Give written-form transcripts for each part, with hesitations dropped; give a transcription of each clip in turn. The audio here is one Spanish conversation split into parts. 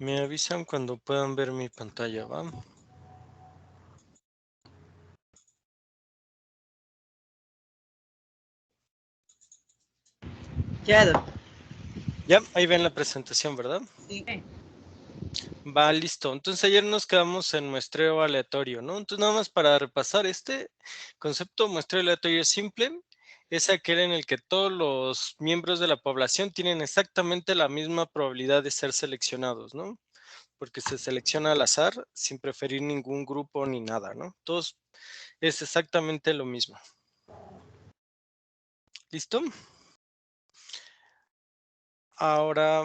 Me avisan cuando puedan ver mi pantalla, ¿va? Ya, doctor. Ya, ahí ven la presentación, ¿verdad? Sí. Va, listo. Entonces ayer nos quedamos en muestreo aleatorio, ¿no? Entonces nada más para repasar este concepto, muestreo aleatorio simple, es aquel en el que todos los miembros de la población tienen exactamente la misma probabilidad de ser seleccionados, ¿no? Porque se selecciona al azar sin preferir ningún grupo ni nada, ¿no? Todos es exactamente lo mismo. ¿Listo? Ahora,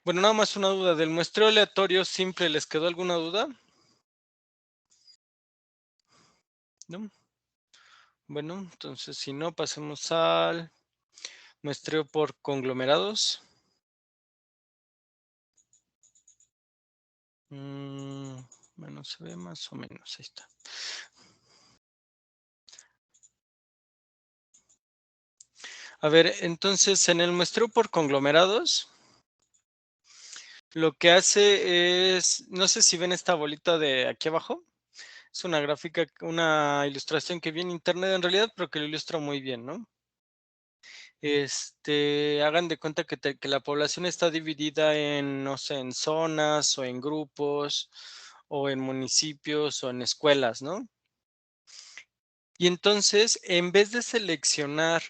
bueno, nada más una duda. ¿Del muestreo aleatorio simple les quedó alguna duda? ¿No? Bueno, entonces si no, pasemos al muestreo por conglomerados. Bueno, se ve más o menos, ahí está. A ver, entonces en el muestreo por conglomerados, lo que hace es, no sé si ven esta bolita de aquí abajo, es una gráfica, una ilustración que vi en internet en realidad, pero que lo ilustra muy bien, ¿no? Hagan de cuenta que la población está dividida en, no sé, en zonas o en grupos o en municipios o en escuelas, ¿no? Y entonces, en vez de seleccionar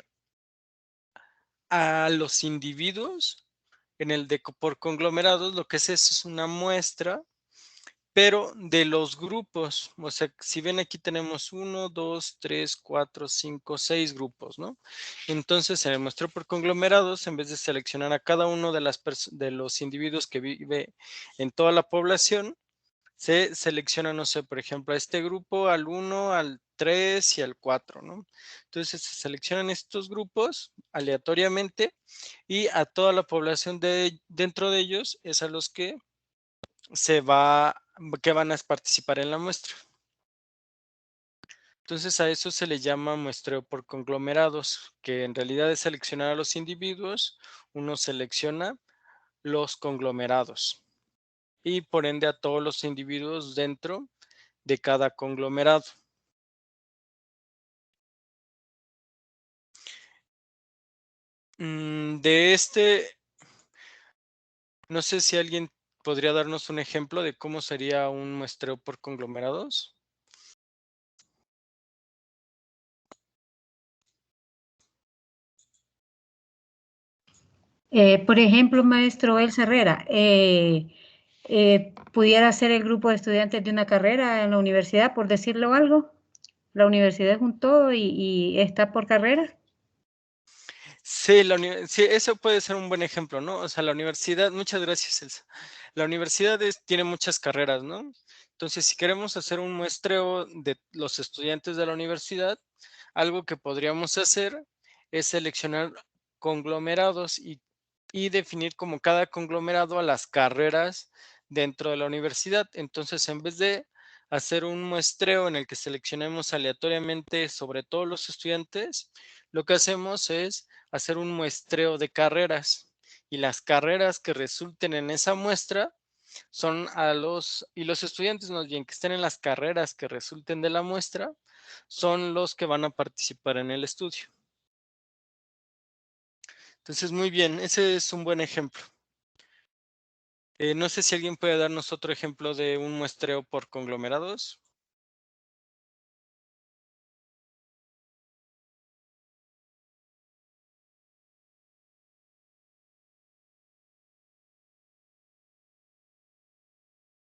a los individuos en el de por conglomerados, lo que es una muestra, pero de los grupos. O sea, si ven aquí tenemos 1, 2, 3, 4, 5, 6 grupos, ¿no? Entonces, en el muestreo por conglomerados, en vez de seleccionar a cada uno de los individuos que vive en toda la población, se selecciona, no sé, por ejemplo, a este grupo, al 1, al 3 y al 4, ¿no? Entonces se seleccionan estos grupos aleatoriamente y a toda la población dentro de ellos es a los que que van a participar en la muestra. Entonces a eso se le llama muestreo por conglomerados, que en realidad es seleccionar a los individuos, uno selecciona los conglomerados y por ende a todos los individuos dentro de cada conglomerado. No sé si alguien podría darnos un ejemplo de cómo sería un muestreo por conglomerados. Por ejemplo, maestro Elsa Herrera, ¿pudiera ser el grupo de estudiantes de una carrera en la universidad, por decirlo algo? La universidad es un todo y está por carrera. Sí, sí, eso puede ser un buen ejemplo, ¿no? O sea, la universidad, muchas gracias, Elsa. La universidad tiene muchas carreras, ¿no? Entonces, si queremos hacer un muestreo de los estudiantes de la universidad, algo que podríamos hacer es seleccionar conglomerados y definir como cada conglomerado a las carreras dentro de la universidad. Entonces, en vez de hacer un muestreo en el que seleccionemos aleatoriamente sobre todos los estudiantes, lo que hacemos es hacer un muestreo de carreras y las carreras que resulten en esa muestra son y los estudiantes más bien que estén en las carreras que resulten de la muestra son los que van a participar en el estudio. Entonces, muy bien, ese es un buen ejemplo. No sé si alguien puede darnos otro ejemplo de un muestreo por conglomerados.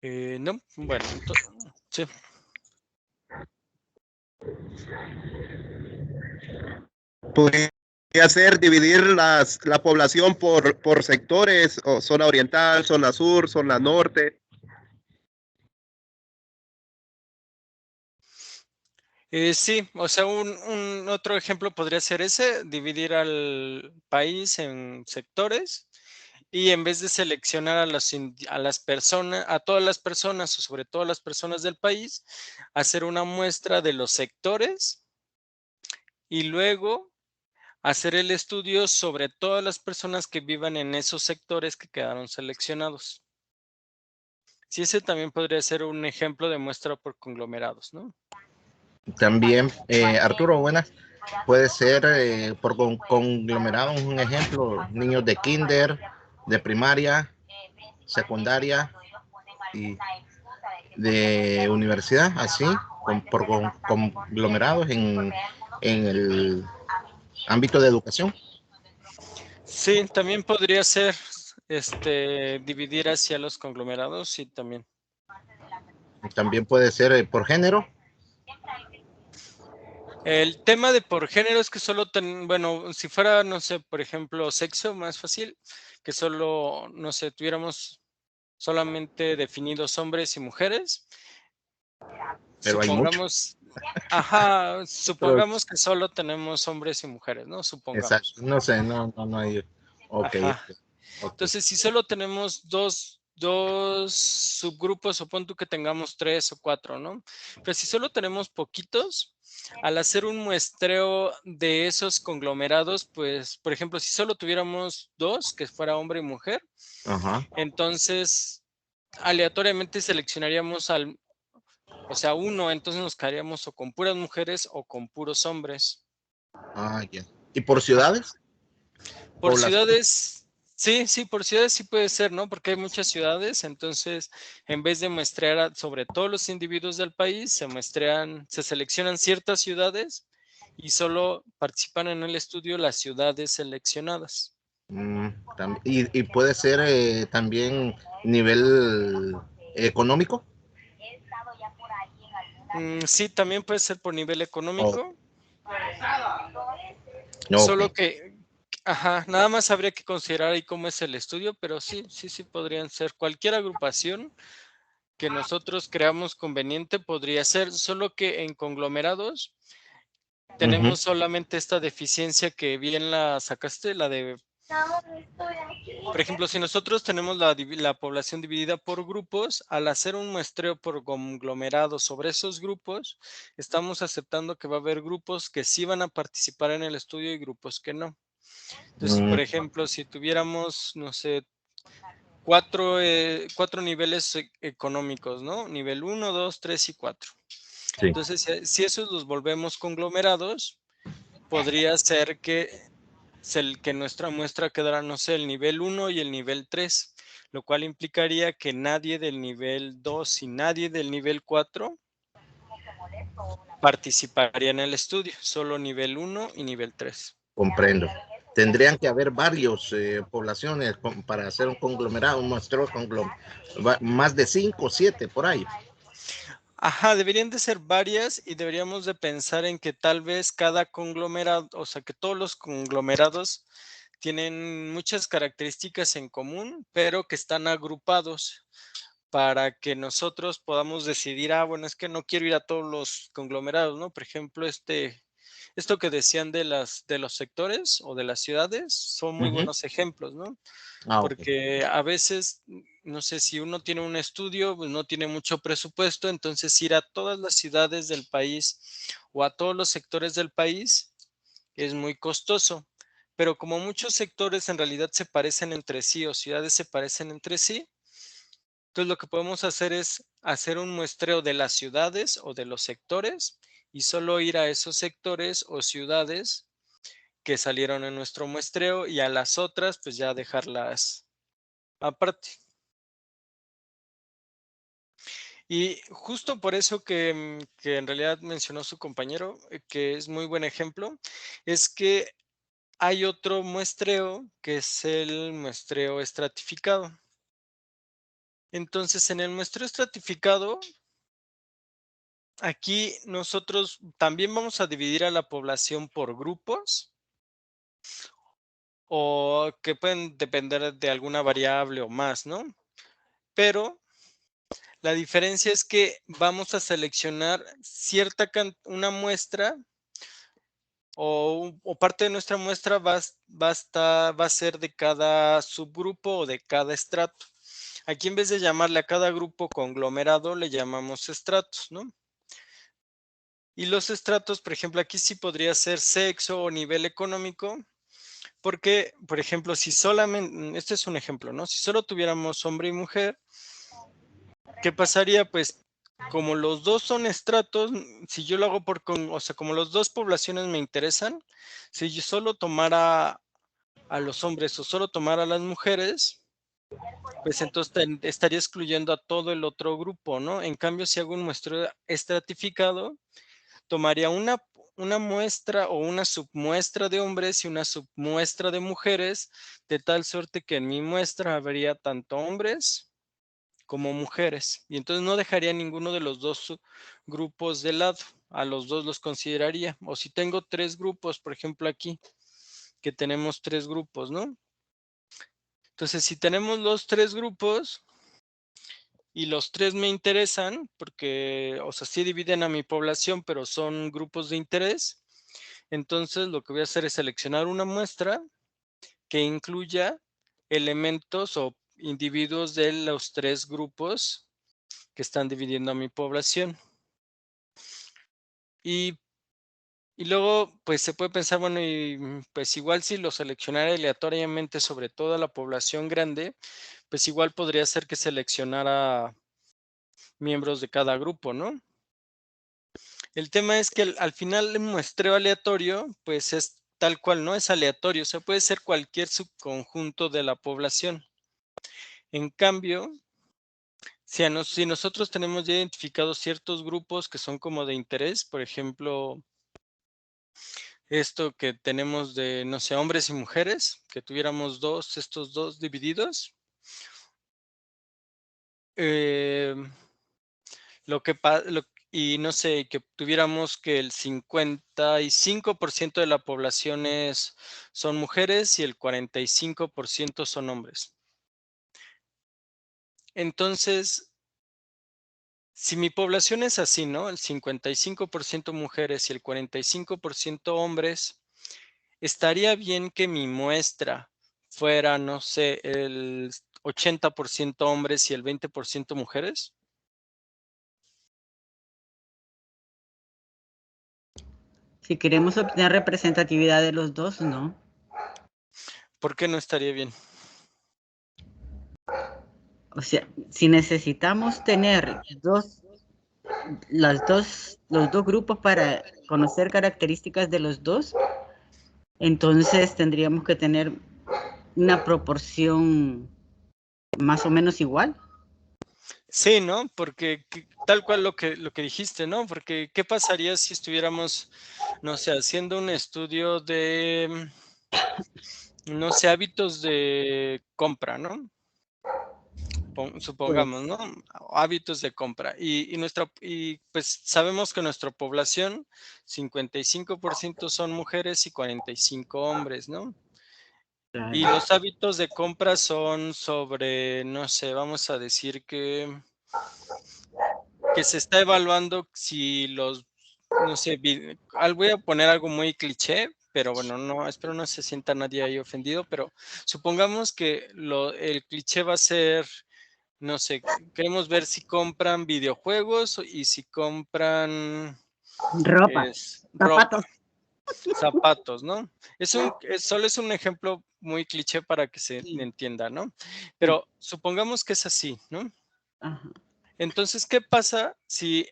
No, bueno, sí. Podría ser dividir la población por sectores, o zona oriental, zona sur, zona norte. Sí, o sea, un otro ejemplo podría ser ese, dividir al país en sectores y en vez de seleccionar a las personas, a todas las personas o sobre todo a las personas del país, hacer una muestra de los sectores y luego hacer el estudio sobre todas las personas que vivan en esos sectores que quedaron seleccionados. Sí, ese también podría ser un ejemplo de muestra por conglomerados, ¿no? También, Arturo, buenas. Puede ser por conglomerado, un ejemplo, niños de kinder, de primaria, secundaria y de universidad, así, por conglomerados en el ámbito de educación. Sí, también podría ser dividir hacia los conglomerados, sí, también. También puede ser por género. El tema de por género es que solo, bueno, si fuera, no sé, por ejemplo, sexo, más fácil, que solo, no sé, tuviéramos solamente definidos hombres y mujeres. Pero hay mucho. Supongamos que solo tenemos hombres y mujeres, ¿no? Exacto. Supongamos. No sé, no hay. Ok. Ajá. Okay. Entonces, si solo tenemos dos subgrupos, supón tú que tengamos 3 o 4, ¿no? Pero si solo tenemos poquitos, al hacer un muestreo de esos conglomerados, pues, por ejemplo, si solo tuviéramos 2, que fuera hombre y mujer, Ajá. entonces aleatoriamente seleccionaríamos uno, entonces nos quedaríamos o con puras mujeres o con puros hombres. Ya. ¿Y por ciudades? Por ciudades, sí, por ciudades sí puede ser, ¿no? Porque hay muchas ciudades, entonces en vez de muestrear sobre todos los individuos del país, se seleccionan ciertas ciudades y solo participan en el estudio las ciudades seleccionadas. Y puede ser también nivel económico. Sí, también puede ser por nivel económico. No, Solo okay. que, nada más habría que considerar ahí cómo es el estudio, pero sí podrían ser cualquier agrupación que nosotros creamos conveniente podría ser, solo que en conglomerados tenemos solamente esta deficiencia que bien la sacaste, la de, por ejemplo, si nosotros tenemos la población dividida por grupos, al hacer un muestreo por conglomerado sobre esos grupos, estamos aceptando que va a haber grupos que sí van a participar en el estudio y grupos que no. Entonces, por ejemplo, si tuviéramos, no sé, cuatro niveles económicos, ¿no? Nivel 1, 2, 3 y 4. Sí. Entonces, si esos los volvemos conglomerados, podría ser que nuestra muestra quedara, no sé, el nivel 1 y el nivel 3, lo cual implicaría que nadie del nivel 2 y nadie del nivel 4 participaría en el estudio, solo nivel 1 y nivel 3. Comprendo. Tendrían que haber varias poblaciones para hacer un conglomerado, un muestreo más de 5 o 7 por ahí. Deberían de ser varias y deberíamos de pensar en que tal vez cada conglomerado, o sea, que todos los conglomerados tienen muchas características en común, pero que están agrupados para que nosotros podamos decidir, bueno, es que no quiero ir a todos los conglomerados, ¿no? Por ejemplo, esto que decían de los sectores o de las ciudades son muy buenos ejemplos, ¿no? Okay. Porque a veces, no sé, si uno tiene un estudio, pues no tiene mucho presupuesto, entonces ir a todas las ciudades del país o a todos los sectores del país es muy costoso. Pero como muchos sectores en realidad se parecen entre sí o ciudades se parecen entre sí, entonces lo que podemos hacer es hacer un muestreo de las ciudades o de los sectores y solo ir a esos sectores o ciudades que salieron en nuestro muestreo y a las otras pues ya dejarlas aparte. Y justo por eso que en realidad mencionó su compañero, que es muy buen ejemplo, es que hay otro muestreo que es el muestreo estratificado. Entonces, en el muestreo estratificado, aquí nosotros también vamos a dividir a la población por grupos o que pueden depender de alguna variable o más, ¿no? Pero la diferencia es que vamos a seleccionar una muestra o parte de nuestra muestra va a ser de cada subgrupo o de cada estrato. Aquí en vez de llamarle a cada grupo conglomerado, le llamamos estratos, ¿no? Y los estratos, por ejemplo, aquí sí podría ser sexo o nivel económico, porque, por ejemplo, si solamente, este es un ejemplo, ¿no? Si solo tuviéramos hombre y mujer, ¿qué pasaría? Pues como los dos son estratos, si yo lo hago o sea, como las dos poblaciones me interesan, si yo solo tomara a los hombres o solo tomara a las mujeres, pues entonces estaría excluyendo a todo el otro grupo, ¿no? En cambio, si hago un muestreo estratificado, tomaría una muestra o una submuestra de hombres y una submuestra de mujeres, de tal suerte que en mi muestra habría tanto hombres como mujeres. Y entonces no dejaría ninguno de los dos grupos de lado. A los dos los consideraría. O si tengo 3 grupos, por ejemplo aquí, que tenemos 3 grupos, ¿no? Entonces, si tenemos los 3 grupos y los 3 me interesan, porque, o sea, sí dividen a mi población, pero son grupos de interés, entonces lo que voy a hacer es seleccionar una muestra que incluya elementos o individuos de los 3 grupos que están dividiendo a mi población. Y luego, pues se puede pensar, bueno, pues igual si lo seleccionara aleatoriamente sobre toda la población grande, pues igual podría ser que seleccionara miembros de cada grupo, ¿no? El tema es que al final el muestreo aleatorio, pues es tal cual, no es aleatorio, o sea, puede ser cualquier subconjunto de la población. En cambio, si nosotros tenemos ya identificados ciertos grupos que son como de interés, por ejemplo, esto que tenemos de, no sé, hombres y mujeres, que tuviéramos estos dos divididos. Y no sé, que tuviéramos que el 55% de la población son mujeres y el 45% son hombres. Entonces, si mi población es así, ¿no? El 55% mujeres y el 45% hombres, estaría bien que mi muestra fuera, no sé, el 80% hombres y el 20% mujeres. Si queremos obtener representatividad de los dos, ¿no? ¿Por qué no estaría bien? O sea, si necesitamos tener los dos grupos para conocer características de los dos, entonces tendríamos que tener una proporción más o menos igual. Sí, ¿no? Porque tal cual lo que dijiste, ¿no? Porque ¿qué pasaría si estuviéramos, no sé, haciendo un estudio de, no sé, hábitos de compra, ¿no? Supongamos, Pues, ¿no? Hábitos de compra. Y pues sabemos que nuestra población, 55% son mujeres y 45 hombres, ¿no? claro. Y los hábitos de compra son sobre, no sé, vamos a decir que se está evaluando si no sé, voy a poner algo muy cliché, pero bueno, no, espero no se sienta nadie ahí ofendido, pero supongamos que el cliché va a ser, no sé, queremos ver si compran videojuegos y si compran Ropa, ropa, zapatos. zapatos, ¿no? Solo es un ejemplo muy cliché para que se Sí, entienda, ¿no? sí. Pero supongamos que es así, ¿no? Ajá. Entonces, ¿qué pasa si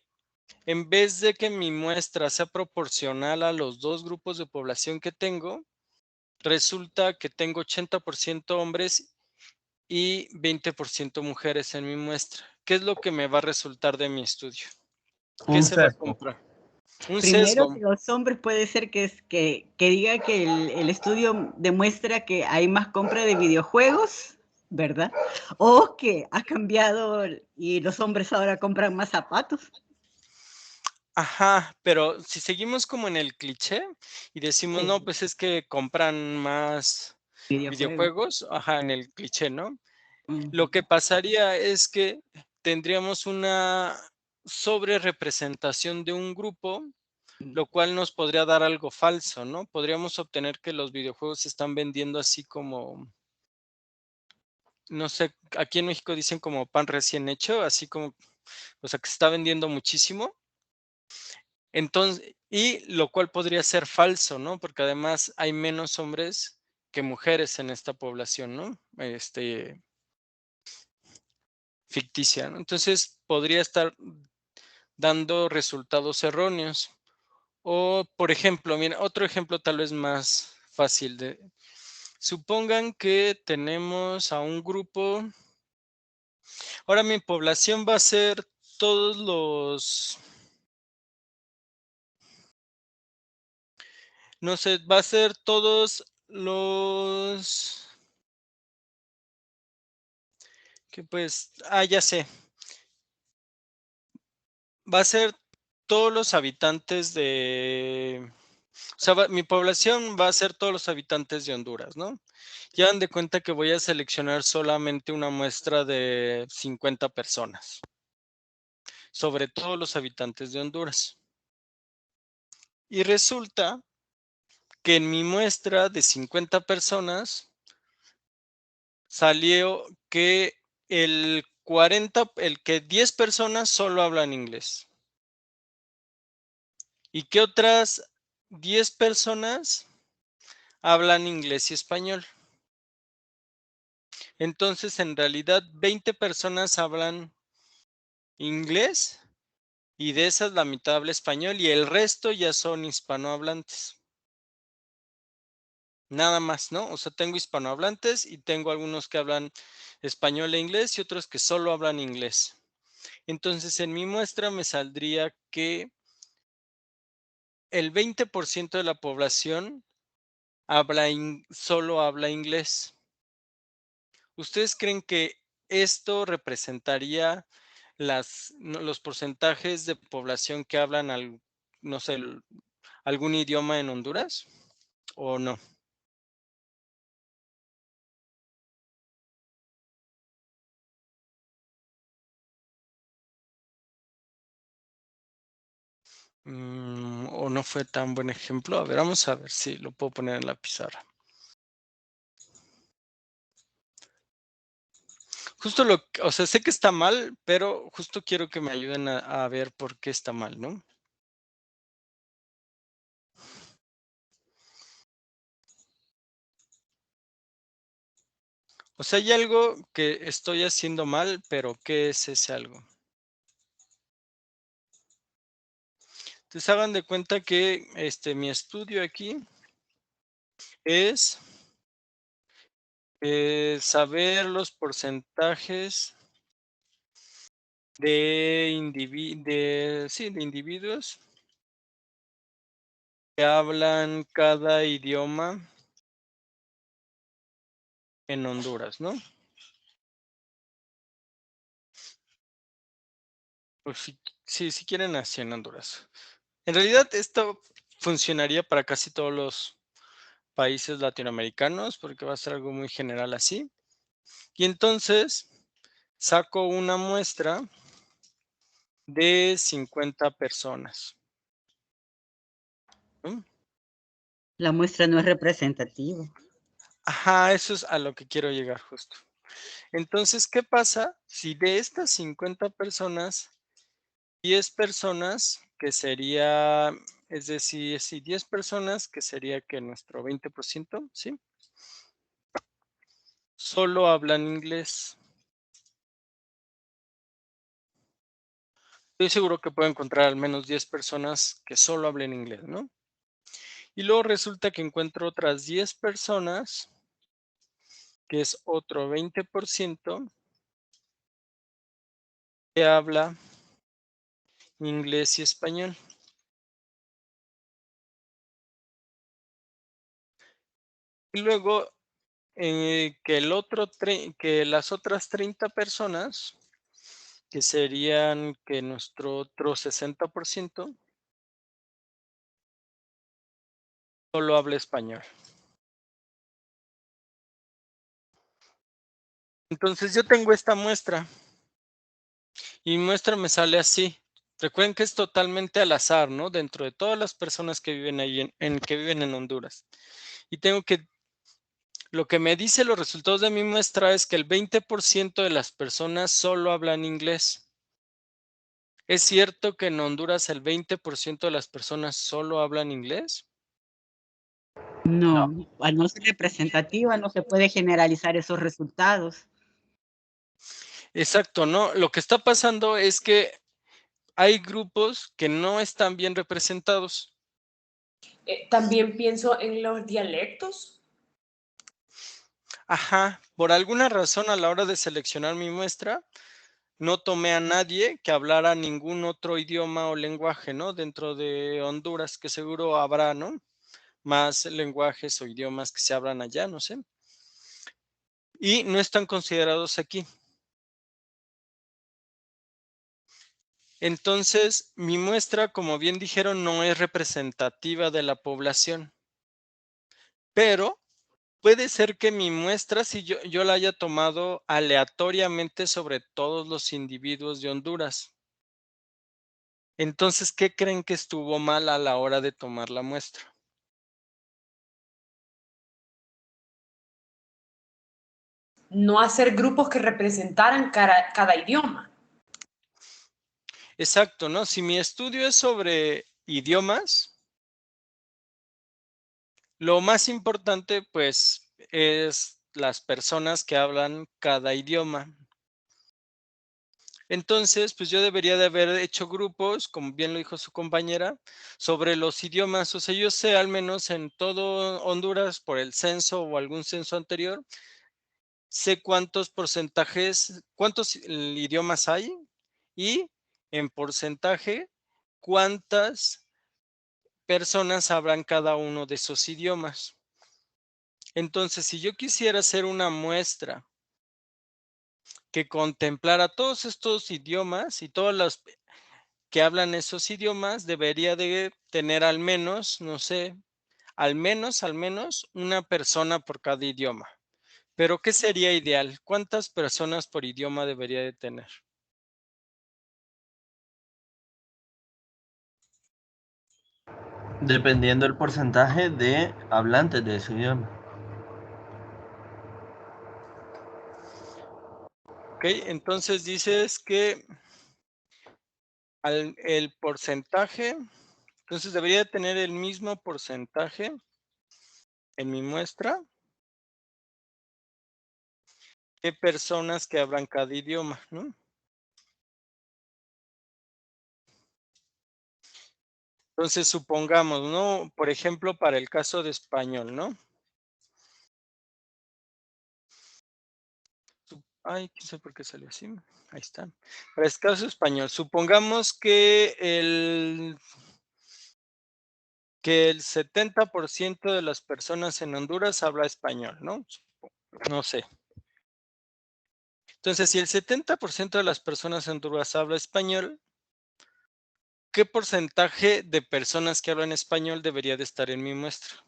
en vez de que mi muestra sea proporcional a los 2 grupos de población que tengo, resulta que tengo 80% hombres y 20% mujeres en mi muestra? ¿Qué es lo que me va a resultar de mi estudio? ¿Qué Un se va a sesgo. comprar? Un Primero, sesgo. que los hombres puede ser que diga que el estudio demuestra que hay más compra de videojuegos, ¿verdad? O que ha cambiado y los hombres ahora compran más zapatos. Ajá, pero si seguimos como en el cliché y decimos, no, Sí, pues es que compran más videojuegos. videojuegos, ajá, en el cliché, ¿no? Lo Ujú. que pasaría es que tendríamos una sobrerepresentación de un grupo, lo cual nos podría dar algo falso, ¿no? Podríamos obtener que los videojuegos se están vendiendo así como, no sé, aquí en México dicen como pan recién hecho, así como, o sea, que se está vendiendo muchísimo. Entonces, y lo cual podría ser falso, ¿no? Porque además hay menos hombres que mujeres en esta población, ¿no? Ficticia, ¿no? Entonces podría estar dando resultados erróneos. O, por ejemplo, mira, otro ejemplo tal vez más fácil de... Supongan que tenemos a un grupo. Ahora mi población va a ser todos los... No sé, va a ser todos los... Que pues... ya sé. Va a ser todos los habitantes de... O sea, mi población va a ser todos los habitantes de Honduras, ¿no? Ya dan de cuenta que voy a seleccionar solamente una muestra de 50 personas, sobre todos los habitantes de Honduras. Y resulta que en mi muestra de 50 personas salió que el que 10 personas solo hablan inglés. Y que otras 10 personas hablan inglés y español. Entonces, en realidad, 20 personas hablan inglés y de esas la mitad habla español y el resto ya son hispanohablantes. Nada más, ¿no? O sea, tengo hispanohablantes y tengo algunos que hablan español e inglés y otros que solo hablan inglés. Entonces, en mi muestra me saldría que el 20% de la población solo habla inglés. ¿Ustedes creen que esto representaría los porcentajes de población que hablan, no sé, algún idioma en Honduras o no? ¿O no fue tan buen ejemplo? A ver, vamos a ver si lo puedo poner en la pizarra. Justo o sea, sé que está mal, pero justo quiero que me ayuden a ver por qué está mal, ¿no? O sea, hay algo que estoy haciendo mal, pero ¿qué es ese algo? Entonces hagan de cuenta que mi estudio aquí es saber los porcentajes de individuos que hablan cada idioma en Honduras, ¿no? Pues si quieren así en Honduras. En realidad esto funcionaría para casi todos los países latinoamericanos porque va a ser algo muy general así. Y entonces saco una muestra de 50 personas. ¿No? La muestra no es representativa. Ajá, eso es a lo que quiero llegar justo. Entonces, ¿qué pasa si de estas 50 personas, 10 personas, que sería, es decir, si 10 personas, que sería que nuestro 20%, ¿sí? Solo hablan inglés. Estoy seguro que puedo encontrar al menos 10 personas que solo hablen inglés, ¿no? Y luego resulta que encuentro otras 10 personas, que es otro 20%, que habla inglés y español. Y luego que las otras 30 personas, que serían que nuestro otro 60%, solo habla español. Entonces yo tengo esta muestra y mi muestra me sale así. Recuerden que es totalmente al azar, ¿no? Dentro de todas las personas que viven ahí que viven en Honduras. Y lo que me dice los resultados de mi muestra es que el 20% de las personas solo hablan inglés. ¿Es cierto que en Honduras el 20% de las personas solo hablan inglés? No, al no ser representativa no se puede generalizar esos resultados. Exacto, ¿no? Lo que está pasando es que hay grupos que no están bien representados. También pienso en los dialectos. Ajá, por alguna razón a la hora de seleccionar mi muestra, no tomé a nadie que hablara ningún otro idioma o lenguaje, ¿no? Dentro de Honduras, que seguro habrá, ¿no? Más lenguajes o idiomas que se hablan allá, no sé. Y no están considerados aquí. Entonces, mi muestra, como bien dijeron, no es representativa de la población. Pero puede ser que mi muestra, si yo la haya tomado aleatoriamente sobre todos los individuos de Honduras. Entonces, ¿qué creen que estuvo mal a la hora de tomar la muestra? No hacer grupos que representaran cada idioma. Exacto, ¿no? Si mi estudio es sobre idiomas, lo más importante, pues, es las personas que hablan cada idioma. Entonces, pues yo debería de haber hecho grupos, como bien lo dijo su compañera, sobre los idiomas. O sea, yo sé al menos en todo Honduras, por el censo o algún censo anterior, sé cuántos porcentajes, cuántos idiomas hay y en porcentaje, cuántas personas hablan cada uno de esos idiomas. Entonces, si yo quisiera hacer una muestra que contemplara todos estos idiomas y todas las que hablan esos idiomas, debería de tener al menos, no sé, al menos una persona por cada idioma. Pero, ¿qué sería ideal? ¿Cuántas personas por idioma debería de tener? Dependiendo del porcentaje de hablantes de ese idioma. Ok, entonces dices que el porcentaje, entonces debería tener el mismo porcentaje en mi muestra de personas que hablan cada idioma, ¿no? Entonces, supongamos, ¿no? Por ejemplo, para el caso de español, ¿no? Ay, quién sabe por qué salió así. Ahí está. Para el caso español, supongamos que el 70% de las personas en Honduras habla español, ¿no? No sé. Entonces, si el 70% de las personas en Honduras habla español, ¿qué porcentaje de personas que hablan español debería de estar en mi muestra?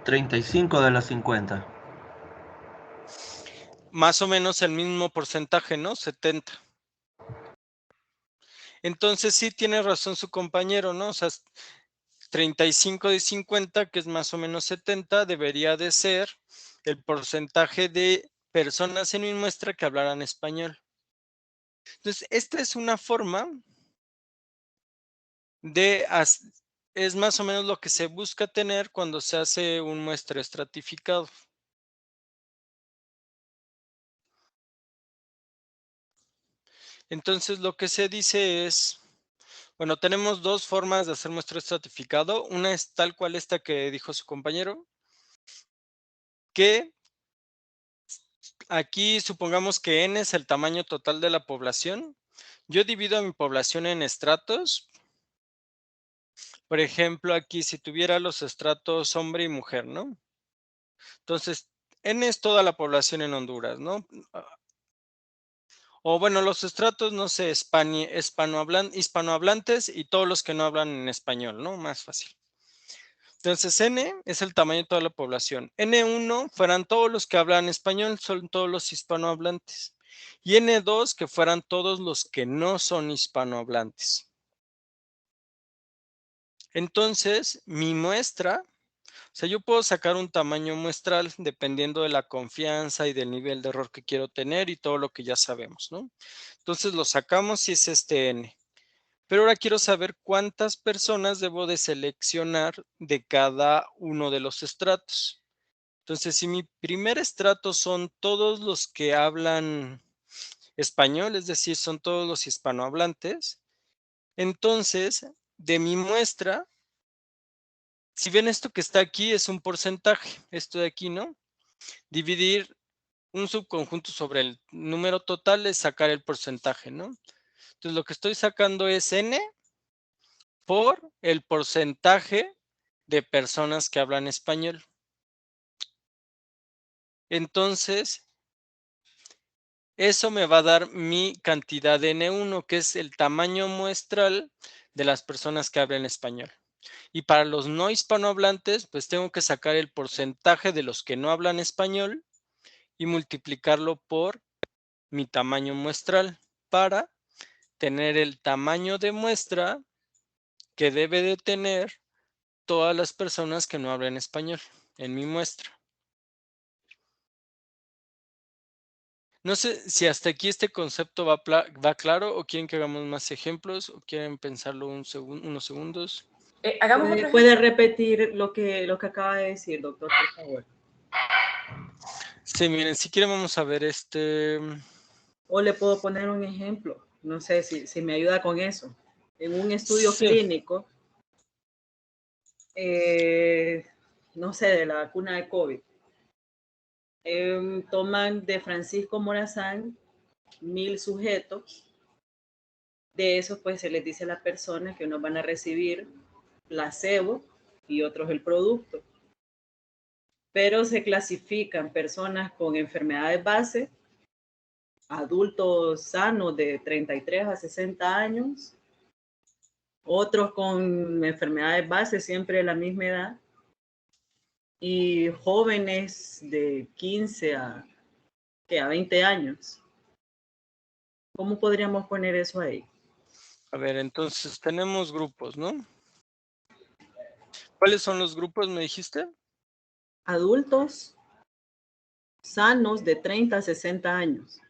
35 de las 50. Más o menos el mismo porcentaje, ¿no? 70. Entonces, sí tiene razón su compañero, ¿no? O sea, 35 de 50, que es más o menos 70, debería de ser el porcentaje de personas en mi muestra que hablaran español. Entonces, esta es una forma de, es más o menos lo que se busca tener cuando se hace un muestreo estratificado. Entonces, lo que se dice es, bueno, tenemos dos formas de hacer muestreo estratificado. Una es tal cual esta que dijo su compañero, que aquí supongamos que n es el tamaño total de la población. Yo divido a mi población en estratos. Por ejemplo, aquí si tuviera los estratos hombre y mujer, ¿no? Entonces, n es toda la población en Honduras, ¿no? O bueno, los estratos, no sé, hispanohablantes y todos los que no hablan en español, ¿no? Más fácil. Entonces, n es el tamaño de toda la población. N1 fueran todos los que hablan español, son todos los hispanohablantes. Y N2 que fueran todos los que no son hispanohablantes. Entonces, mi muestra, sea, yo puedo sacar un tamaño muestral dependiendo de la confianza y del nivel de error que quiero tener y todo lo que ya sabemos, ¿no? Entonces lo sacamos y es este n. Pero ahora quiero saber cuántas personas debo de seleccionar de cada uno de los estratos. Entonces, si mi primer estrato son todos los que hablan español, es decir, son todos los hispanohablantes, entonces, de mi muestra, si ven esto que está aquí es un porcentaje, esto de aquí, ¿no? Dividir un subconjunto sobre el número total es sacar el porcentaje, ¿no? Entonces, lo que estoy sacando es n por el porcentaje de personas que hablan español. Entonces, eso me va a dar mi cantidad de N1, que es el tamaño muestral de las personas que hablan español. Y para los no hispanohablantes, pues tengo que sacar el porcentaje de los que no hablan español y multiplicarlo por mi tamaño muestral para tener el tamaño de muestra que debe de tener todas las personas que no hablan español en mi muestra. No sé si hasta aquí este concepto va claro o quieren que hagamos más ejemplos o quieren pensarlo unos segundos. Hagamos otro ejemplo. ¿Puede repetir lo que acaba de decir, doctor, por favor? Sí, miren, si quieren vamos a ver O le puedo poner un ejemplo. No sé si me ayuda con eso. En un estudio Sí. clínico, no sé, de la vacuna de COVID, toman de Francisco Morazán 1000 sujetos. De esos, pues se les dice a la persona que unos van a recibir placebo y otros el producto. Pero se clasifican personas con enfermedades base, adultos sanos de 33 a 60 años, otros con enfermedades base siempre de la misma edad, y jóvenes de 15 a 20 años. ¿Cómo podríamos poner eso ahí? A ver, entonces tenemos grupos, ¿no? ¿Cuáles son los grupos, me dijiste? Adultos sanos de 30 a 60 años.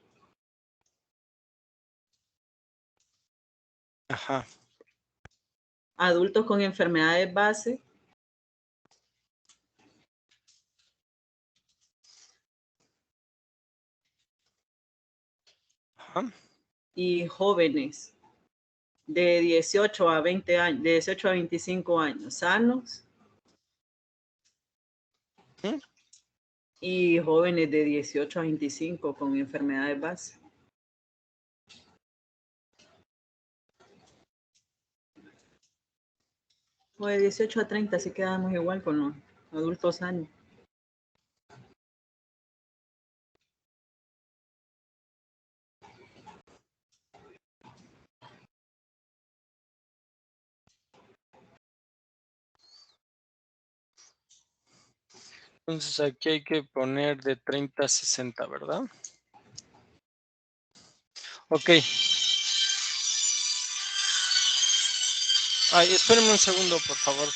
Ajá. Adultos con enfermedades base. Ajá. Y jóvenes de 18 a 20 años, de 18 a 25 años, sanos. ¿Mm? Y jóvenes de 18 a 25 con enfermedades base. O de 18 a 30, así quedamos igual con los adultos sanos. Entonces aquí hay que poner de 30 a 60, ¿verdad? Ok. Ay, espérenme un segundo, por favor.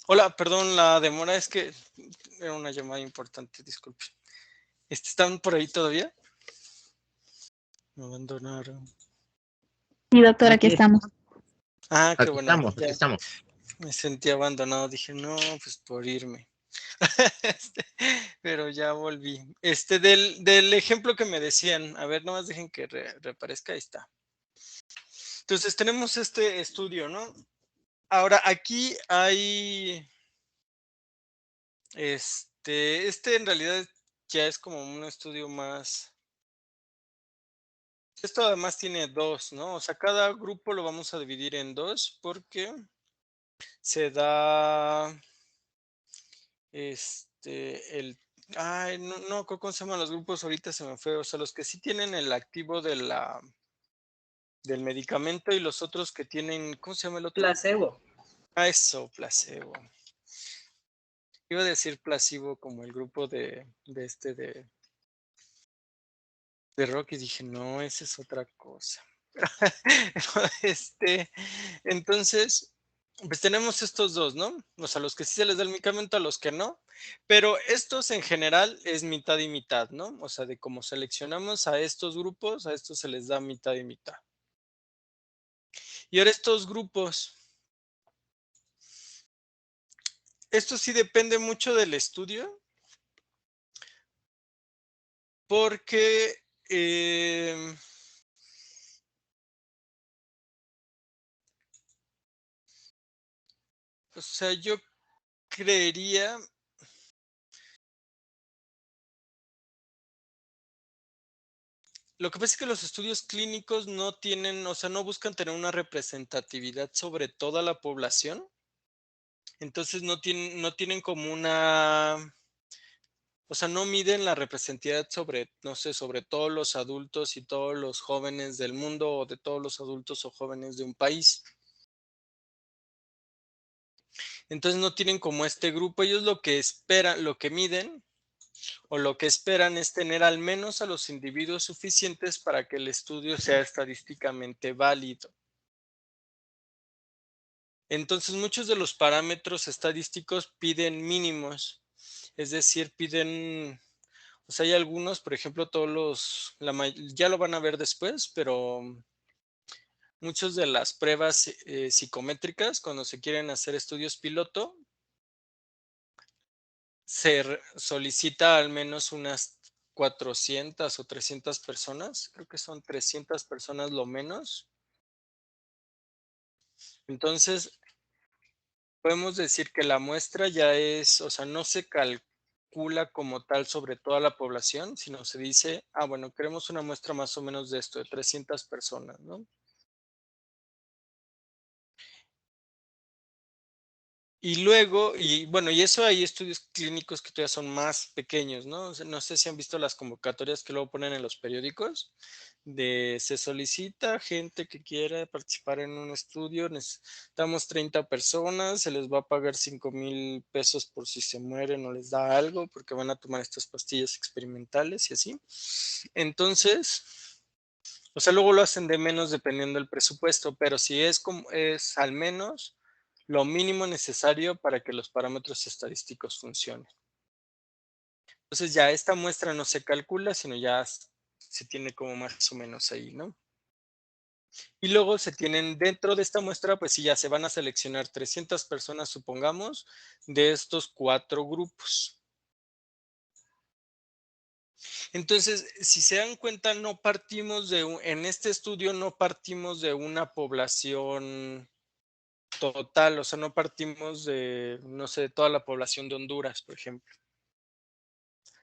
Hola, perdón la demora, es que era una llamada importante, disculpe. ¿Están por ahí todavía? Me abandonaron. Sí, doctor, aquí Aquí estamos. Ah, qué Aquí bueno. estamos, aquí Ya estamos. me sentí abandonado. Dije, no, pues por irme. Pero ya volví. Del ejemplo que me decían, a ver, nomás dejen que reaparezca, ahí está. Entonces tenemos este estudio, ¿no? Ahora, aquí hay, este en realidad ya es como un estudio más. Esto además tiene dos, ¿no? O sea, cada grupo lo vamos a dividir en dos porque se da, el, ay, no, ¿cómo se llaman los grupos? Ahorita se me fue, o sea, los que sí tienen el activo del medicamento y los otros que tienen, ¿cómo se llama el otro? Placebo. Ah, eso, placebo. Iba a decir placebo como el grupo de rock y dije, no, esa es otra cosa. Entonces, pues tenemos estos dos, ¿no? O sea, los que sí se les da el medicamento, a los que no, pero estos en general es mitad y mitad, ¿no? O sea, de cómo seleccionamos a estos grupos, a estos se les da mitad y mitad. Y ahora estos grupos, esto sí depende mucho del estudio, porque o sea, yo creería. Lo que pasa es que los estudios clínicos no tienen, o sea, no buscan tener una representatividad sobre toda la población. Entonces no tienen como una, o sea, no miden la representatividad sobre, no sé, sobre todos los adultos y todos los jóvenes del mundo o de todos los adultos o jóvenes de un país. Entonces no tienen como este grupo. Ellos lo que esperan, lo que miden o lo que esperan es tener al menos a los individuos suficientes para que el estudio sea estadísticamente válido. Entonces, muchos de los parámetros estadísticos piden mínimos, es decir, piden, o sea, hay algunos, por ejemplo, ya lo van a ver después, pero muchas de las pruebas psicométricas, cuando se quieren hacer estudios piloto, se solicita al menos unas 400 o 300 personas, creo que son 300 personas lo menos. Entonces, podemos decir que la muestra ya es, o sea, no se calcula como tal sobre toda la población, sino se dice, bueno, queremos una muestra más o menos de esto, de 300 personas, ¿no? Y luego, y bueno, y eso hay estudios clínicos que todavía son más pequeños, ¿no? O sea, no sé si han visto las convocatorias que luego ponen en los periódicos, se solicita gente que quiera participar en un estudio, necesitamos 30 personas, se les va a pagar 5,000 pesos por si se mueren o les da algo, porque van a tomar estas pastillas experimentales y así. Entonces, o sea, luego lo hacen de menos dependiendo del presupuesto, pero si es al menos lo mínimo necesario para que los parámetros estadísticos funcionen. Entonces ya esta muestra no se calcula, sino ya se tiene como más o menos ahí, ¿no? Y luego se tienen dentro de esta muestra, pues sí, ya se van a seleccionar 300 personas, supongamos, de estos 4 grupos. Entonces, si se dan cuenta, en este estudio no partimos de una población total, o sea, no partimos de, no sé, de toda la población de Honduras, por ejemplo,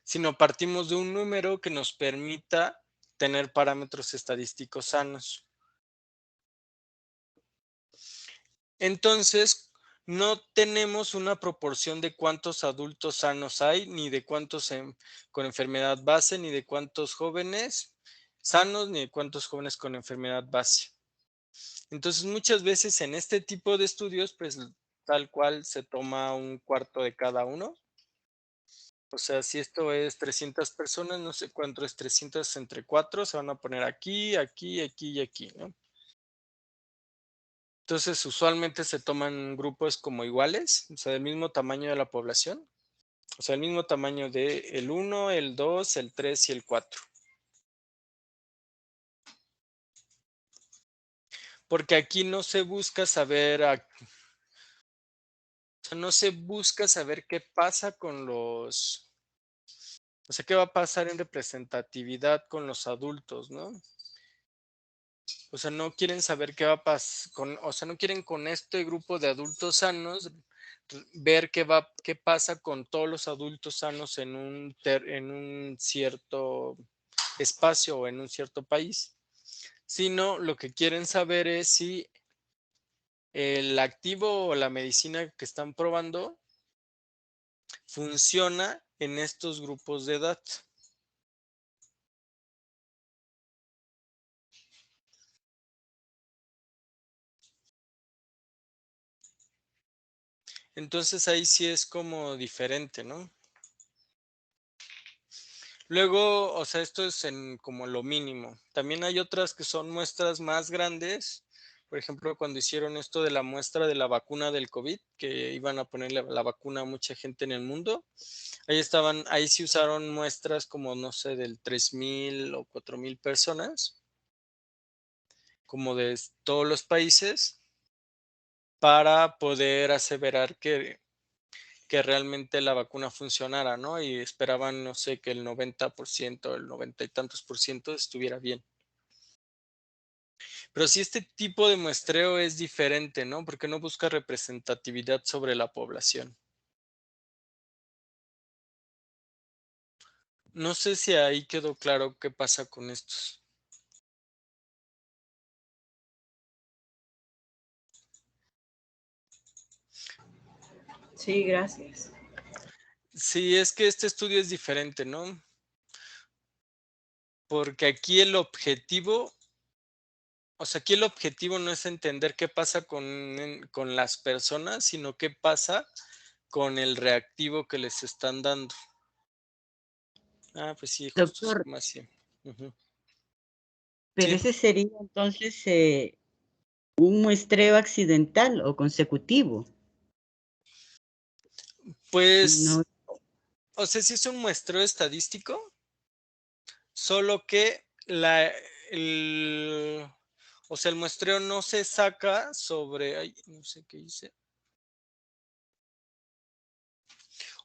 sino partimos de un número que nos permita tener parámetros estadísticos sanos. Entonces, no tenemos una proporción de cuántos adultos sanos hay, ni de cuántos con enfermedad base, ni de cuántos jóvenes sanos, ni de cuántos jóvenes con enfermedad base. Entonces, muchas veces en este tipo de estudios, pues tal cual se toma un cuarto de cada uno. O sea, si esto es 300 personas, no sé cuánto es 300 entre 4, se van a poner aquí, aquí, aquí y aquí, ¿no? Entonces, usualmente se toman grupos como iguales, o sea, del mismo tamaño de la población. O sea, el mismo tamaño de el 1, el 2, el 3 y el 4. Porque aquí no se busca saber, no se busca saber qué pasa con los, o sea, qué va a pasar en representatividad con los adultos, ¿no? O sea, no quieren saber qué va a pasar, o sea, no quieren con este grupo de adultos sanos ver qué pasa con todos los adultos sanos en un cierto espacio o en un cierto país, sino lo que quieren saber es si el activo o la medicina que están probando funciona en estos grupos de edad. Entonces ahí sí es como diferente, ¿no? Luego, o sea, esto es como lo mínimo. También hay otras que son muestras más grandes. Por ejemplo, cuando hicieron esto de la muestra de la vacuna del COVID, que iban a ponerle la vacuna a mucha gente en el mundo, ahí sí usaron muestras como, no sé, del 3,000 o 4,000 personas, como de todos los países, para poder aseverar que realmente la vacuna funcionara, ¿no? Y esperaban, no sé, que el 90%, el 90 y tantos por ciento estuviera bien. Pero sí, este tipo de muestreo es diferente, ¿no? Porque no busca representatividad sobre la población. No sé si ahí quedó claro qué pasa con estos. Sí, gracias. Sí, es que este estudio es diferente, ¿no? Porque aquí el objetivo, o sea, aquí el objetivo no es entender qué pasa con las personas, sino qué pasa con el reactivo que les están dando. Ah, pues sí, justo es Doctor, como así. Ujú. pero Sí, ese sería entonces un muestreo accidental o consecutivo. pues, No, o sea, sí es un muestreo estadístico, solo que o sea, el muestreo no se saca sobre, ay, no sé qué hice.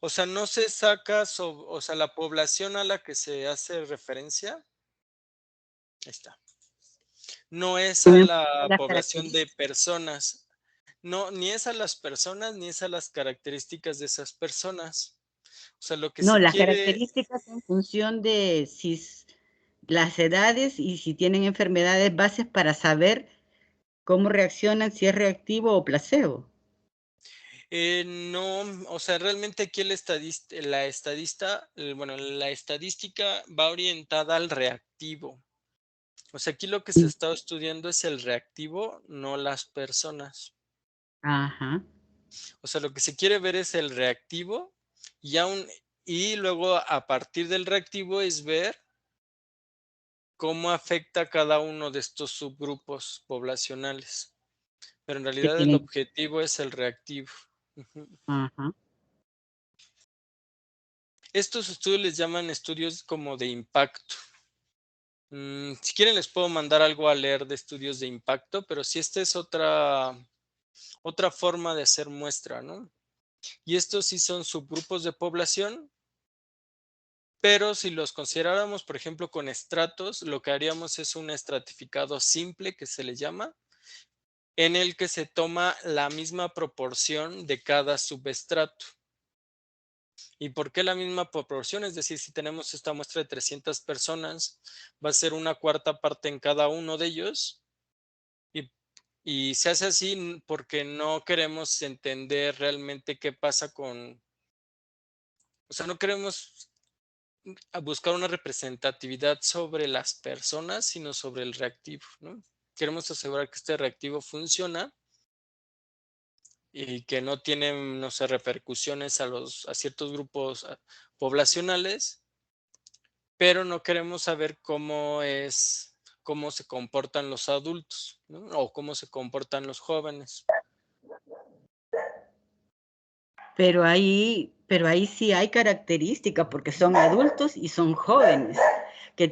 O sea, no se saca sobre, o sea, la población a la que se hace referencia, ahí está, no es a en la las población de características. personas, no, ni es a las personas, ni es a las características de esas personas. O sea, lo que No, se las quiere, características en función de las edades y si tienen enfermedades bases para saber cómo reaccionan, si es reactivo o placebo. no, o sea, realmente aquí bueno, la estadística va orientada al reactivo. O sea, aquí lo que se está estudiando es el reactivo, no las personas. Ajá. O sea, lo que se quiere ver es el reactivo y luego a partir del reactivo es ver cómo afecta cada uno de estos subgrupos poblacionales. Pero en Que realidad el tienen. objetivo es el reactivo. Ujú. Ajá. Estos estudios les llaman estudios como de impacto. Si quieren les puedo mandar algo a leer de estudios de impacto, pero sí esta es otra forma de hacer muestra, ¿no? Y estos sí son subgrupos de población, pero si los consideráramos, por ejemplo, con estratos, lo que haríamos es un estratificado simple que se le llama, en el que se toma la misma proporción de cada subestrato. ¿Y por qué la misma proporción? Es decir, si tenemos esta muestra de 300 personas, va a ser una cuarta parte en cada uno de ellos. Y se hace así porque no queremos entender realmente qué pasa o sea, no queremos buscar una representatividad sobre las personas, sino sobre el reactivo, ¿no? Queremos asegurar que este reactivo funciona y que no tiene, no sé, repercusiones a ciertos grupos poblacionales, pero no queremos saber cómo se comportan los adultos, ¿no? O cómo se comportan los jóvenes. Pero ahí sí hay características porque son adultos y son jóvenes que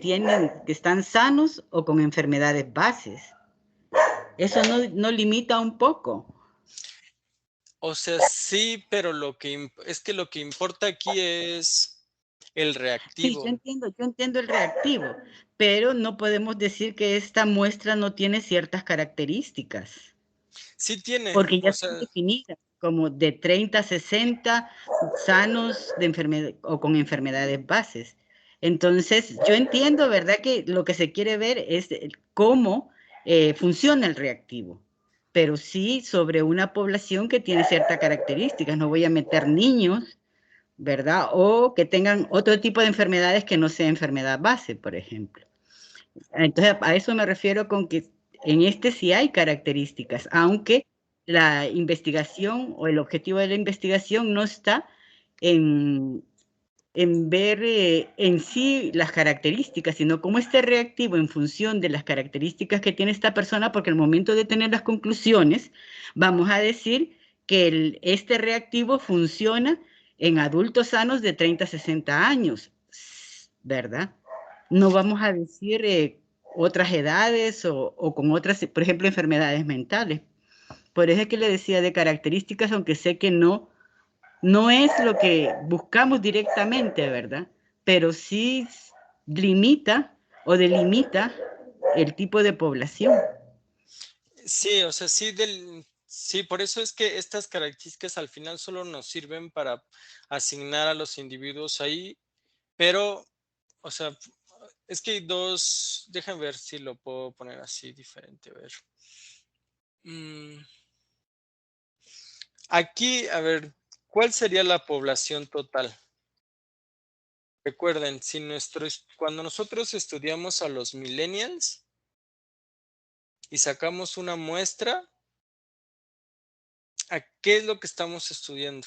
están sanos o con enfermedades bases. Eso no limita un poco. O sea, sí, pero lo que importa aquí es el Sí, reactivo. yo entiendo el reactivo, pero no podemos decir que esta muestra no tiene ciertas características. Sí tiene, Porque ya o están sea, definidas como de 30 a 60 sanos o con enfermedades bases. Entonces, yo entiendo, ¿verdad?, que lo que se quiere ver es cómo funciona el reactivo, pero sí sobre una población que tiene ciertas características. No voy a meter niños, ¿verdad?, o que tengan otro tipo de enfermedades que no sea enfermedad base, por ejemplo. Entonces, a eso me refiero con que en este sí hay características, aunque la investigación o el objetivo de la investigación no está en ver en sí las características, sino cómo este reactivo en función de las características que tiene esta persona, porque al momento de tener las conclusiones, vamos a decir que este reactivo funciona en adultos sanos de 30 a 60 años, ¿verdad? No vamos a decir otras edades o con otras, por ejemplo, enfermedades mentales. Por eso es que le decía de características, aunque sé que no es lo que buscamos directamente, ¿verdad? Pero sí limita o delimita el tipo de población. sí, o sea, sí, por eso es que estas características al final solo nos sirven para asignar a los individuos ahí, pero, o sea, es que hay dos, déjame ver si lo puedo poner así diferente, a ver. Aquí, a ver, ¿cuál sería la población total? Recuerden, cuando nosotros estudiamos a los millennials y sacamos una muestra, ¿a qué es lo que estamos estudiando?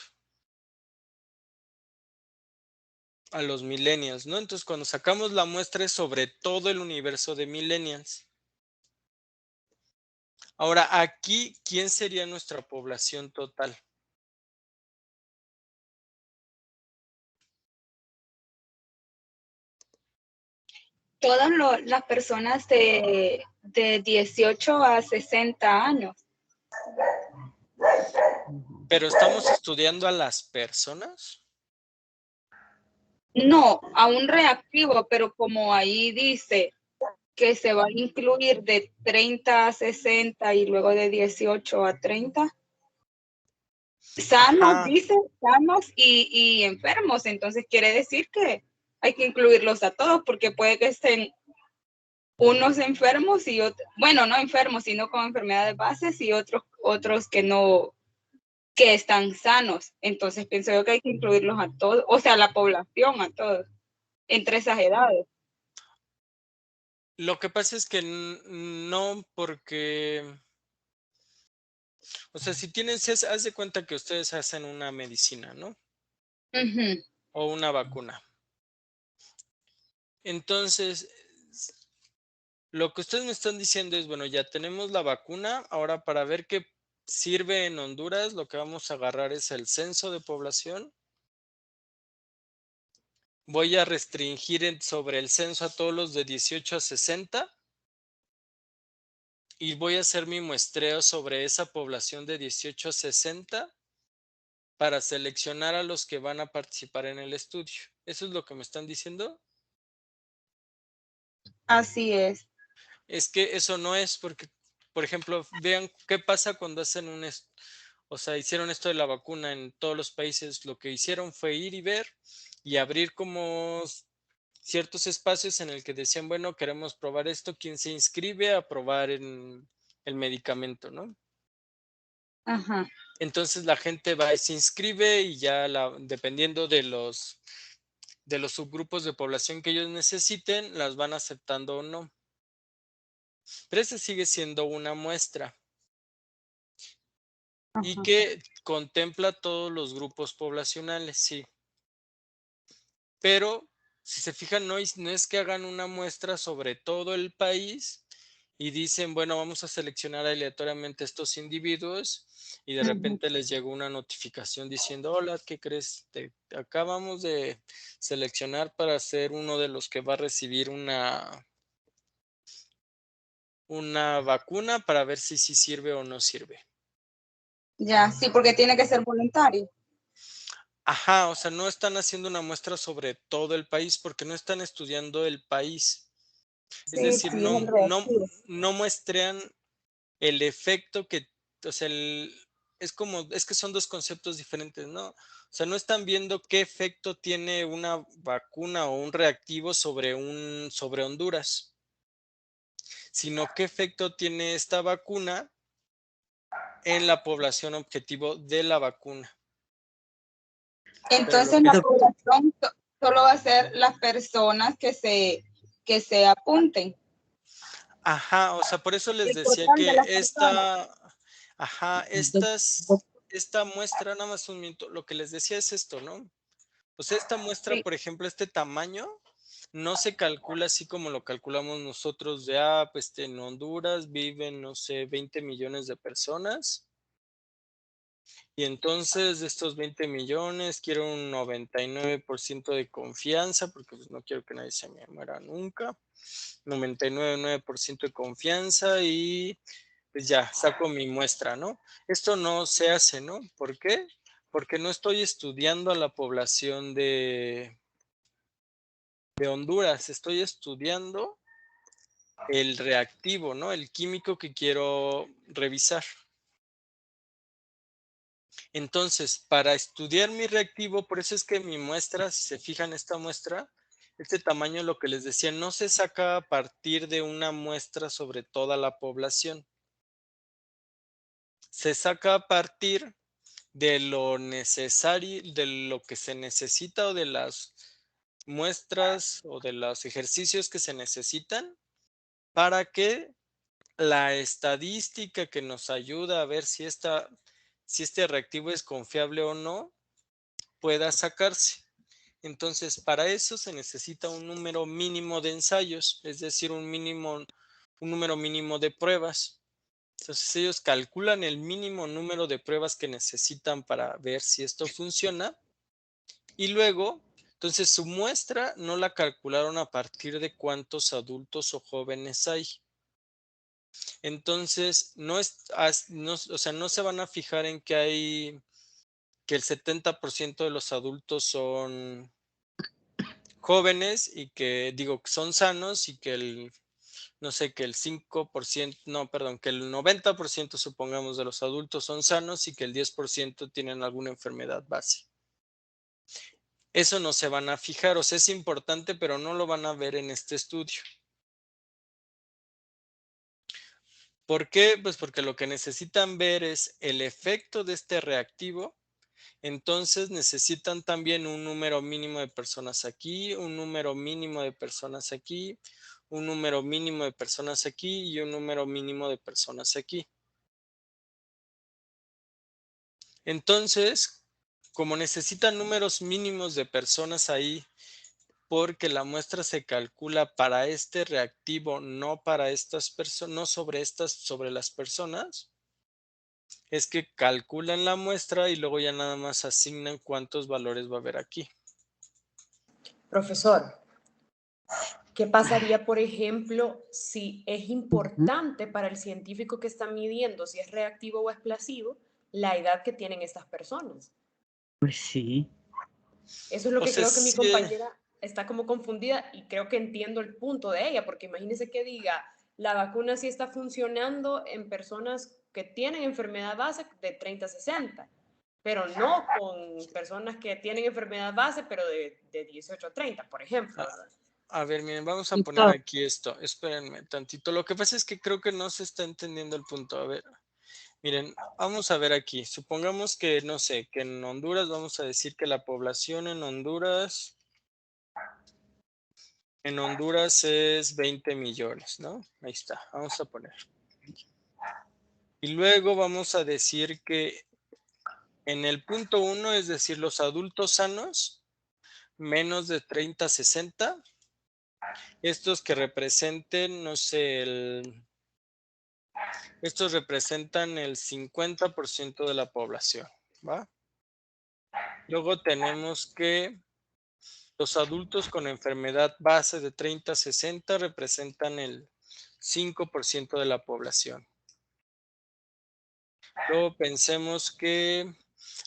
A los millennials, ¿no? Entonces, cuando sacamos la muestra es sobre todo el universo de millennials. Ahora, aquí, ¿quién sería nuestra población total? Todas las personas de 18 a 60 años. ¿Pero estamos estudiando a las personas? No, a un reactivo, pero como ahí dice que se va a incluir de 30 a 60 y luego de 18 a 30. Sanos, Ajá. dice, sanos y enfermos. Entonces quiere decir que hay que incluirlos a todos porque puede que estén unos enfermos y otros, bueno, no enfermos, sino con enfermedades bases y otros que no, que están sanos. Entonces pienso yo que hay que incluirlos a todos, o sea, la población a todos, entre esas edades. Lo que pasa es que no, porque, o sea, haz de cuenta que ustedes hacen una medicina, ¿no? Uh-huh. O una vacuna. Entonces, lo que ustedes me están diciendo es, bueno, ya tenemos la vacuna, ahora para ver qué sirve en Honduras, lo que vamos a agarrar es el censo de población. Voy a restringir sobre el censo a todos los de 18 a 60 y voy a hacer mi muestreo sobre esa población de 18 a 60 para seleccionar a los que van a participar en el estudio. ¿Eso es lo que me están diciendo? Así es. Es que eso no es porque, por ejemplo, vean qué pasa cuando hacen o sea, hicieron esto de la vacuna en todos los países. Lo que hicieron fue ir y ver y abrir como ciertos espacios en el que decían, bueno, queremos probar esto, ¿quién se inscribe a probar en el medicamento, no? Ajá. Entonces la gente va y se inscribe y ya dependiendo de los subgrupos de población que ellos necesiten, las van aceptando o no. Pero ese sigue siendo una muestra y que contempla todos los grupos poblacionales, sí. Pero Si se fijan, no es que hagan una muestra sobre todo el país y dicen, bueno, vamos a seleccionar aleatoriamente estos individuos y de repente les llegó una notificación diciendo, hola, ¿qué crees? Acabamos de seleccionar para ser uno de los que va a recibir una vacuna para ver si sí sirve o no sirve. Ya, sí, porque tiene que ser voluntario. Ajá, o sea, no están haciendo una muestra sobre todo el país porque no están estudiando el país. Es Sí, decir, sí, es el reactivo. no muestran el efecto que, o sea, es que son dos conceptos diferentes, ¿no? O sea, no están viendo qué efecto tiene una vacuna o un reactivo sobre Honduras, sino qué efecto tiene esta vacuna en la población objetivo de la vacuna. Entonces la población solo va a ser las personas que se apunten. Ajá, o sea, por eso les El decía total de que las personas. esta muestra, nada más un minuto, lo que les decía es esto, ¿no? O sea, esta muestra, Sí. por ejemplo, este tamaño, no se calcula así como lo calculamos nosotros de, pues en Honduras viven, no sé, 20 millones de personas. Y entonces de estos 20 millones quiero un 99% de confianza, porque pues no quiero que nadie se me muera nunca. 99,9% de confianza y pues ya, saco mi muestra, ¿no? Esto no se hace, ¿no? ¿Por qué? Porque no estoy estudiando a la población de Honduras, estoy estudiando el reactivo, ¿no? El químico que quiero revisar. Entonces, para estudiar mi reactivo, por eso es que mi muestra, si se fijan esta muestra, este tamaño, lo que les decía, no se saca a partir de una muestra sobre toda la población. Se saca a partir de lo necesario, de lo que se necesita o de las muestras o de los ejercicios que se necesitan para que la estadística que nos ayuda a ver si este reactivo es confiable o no pueda sacarse. Entonces, para eso se necesita un número mínimo de ensayos, es decir, un número mínimo de pruebas. Entonces, ellos calculan el mínimo número de pruebas que necesitan para ver si esto funciona. Y luego, entonces su muestra no la calcularon a partir de cuántos adultos o jóvenes hay. Entonces, no se van a fijar en que el 70% de los adultos son jóvenes y que son sanos y que el 5%, no, perdón, que el 90% supongamos de los adultos son sanos y que el 10% tienen alguna enfermedad base. Eso no se van a fijar, o sea, es importante, pero no lo van a ver en este estudio. ¿Por qué? Pues porque lo que necesitan ver es el efecto de este reactivo. Entonces necesitan también un número mínimo de personas aquí, un número mínimo de personas aquí, un número mínimo de personas aquí y un número mínimo de personas aquí. Entonces, como necesitan números mínimos de personas ahí, porque la muestra se calcula para este reactivo, no para estas personas, no sobre las personas, es que calculan la muestra y luego ya nada más asignan cuántos valores va a haber aquí. Profesor, ¿qué pasaría, por ejemplo, si es importante para el científico que está midiendo si es reactivo o explosivo la edad que tienen estas personas? Pues sí. Eso es lo O que sea, creo que mi sí, compañera está como confundida y creo que entiendo el punto de ella, porque imagínese que diga, la vacuna sí está funcionando en personas que tienen enfermedad base de 30 a 60, pero no con personas que tienen enfermedad base, pero de 18 a 30, por ejemplo, ¿verdad? A ver, miren, vamos a poner aquí esto. Espérenme tantito. Lo que pasa es que creo que no se está entendiendo el punto. A ver, miren, vamos a ver aquí. Supongamos que, no sé, que en Honduras vamos a decir que la población en Honduras es 20 millones, ¿no? Ahí está, vamos a poner. Y luego vamos a decir que en el punto 1, es decir, los adultos sanos, menos de 30 a 60. Estos que representen, no sé, estos representan el 50% de la población, ¿va? Luego tenemos que los adultos con enfermedad base de 30 a 60 representan el 5% de la población. Luego pensemos que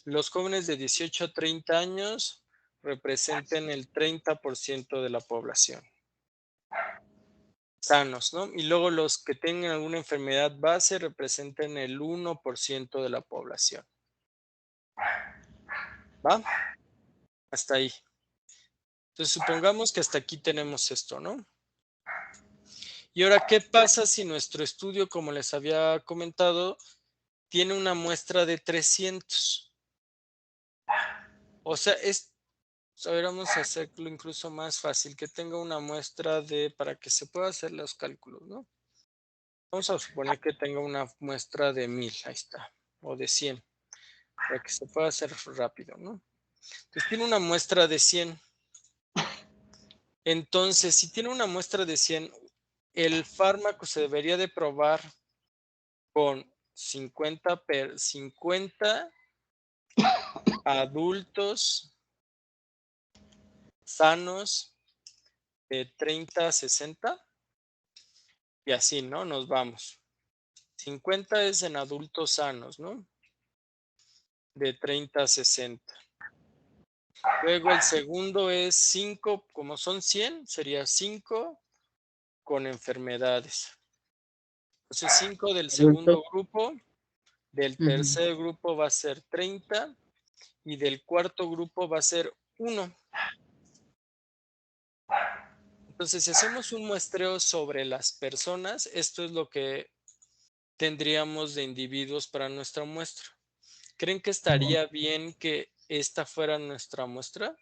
los jóvenes de 18 a 30 años representen el 30% de la población. Sanos, ¿no? Y luego los que tengan alguna enfermedad base representen el 1% de la población. ¿Va? Hasta ahí. Entonces, supongamos que hasta aquí tenemos esto, ¿no? Y ahora, ¿qué pasa si nuestro estudio, como les había comentado, tiene una muestra de 300? O sea, a ver, vamos a hacerlo incluso más fácil, que tenga una muestra para que se pueda hacer los cálculos, ¿no? Vamos a suponer que tenga una muestra de 1000, ahí está, o de 100, para que se pueda hacer rápido, ¿no? Entonces tiene una muestra de 100. Entonces, si tiene una muestra de 100, el fármaco se debería de probar con 50 adultos sanos de 30 a 60 y así, ¿no? Nos vamos. 50 es en adultos sanos, ¿no? De 30 a 60. Luego el segundo es 5, como son 100, sería 5 con enfermedades. Entonces 5 del segundo grupo, del tercer grupo va a ser 30 y del cuarto grupo va a ser 1. Entonces, si hacemos un muestreo sobre las personas, esto es lo que tendríamos de individuos para nuestra muestra. ¿Creen que estaría bien que esta fuera nuestra muestra?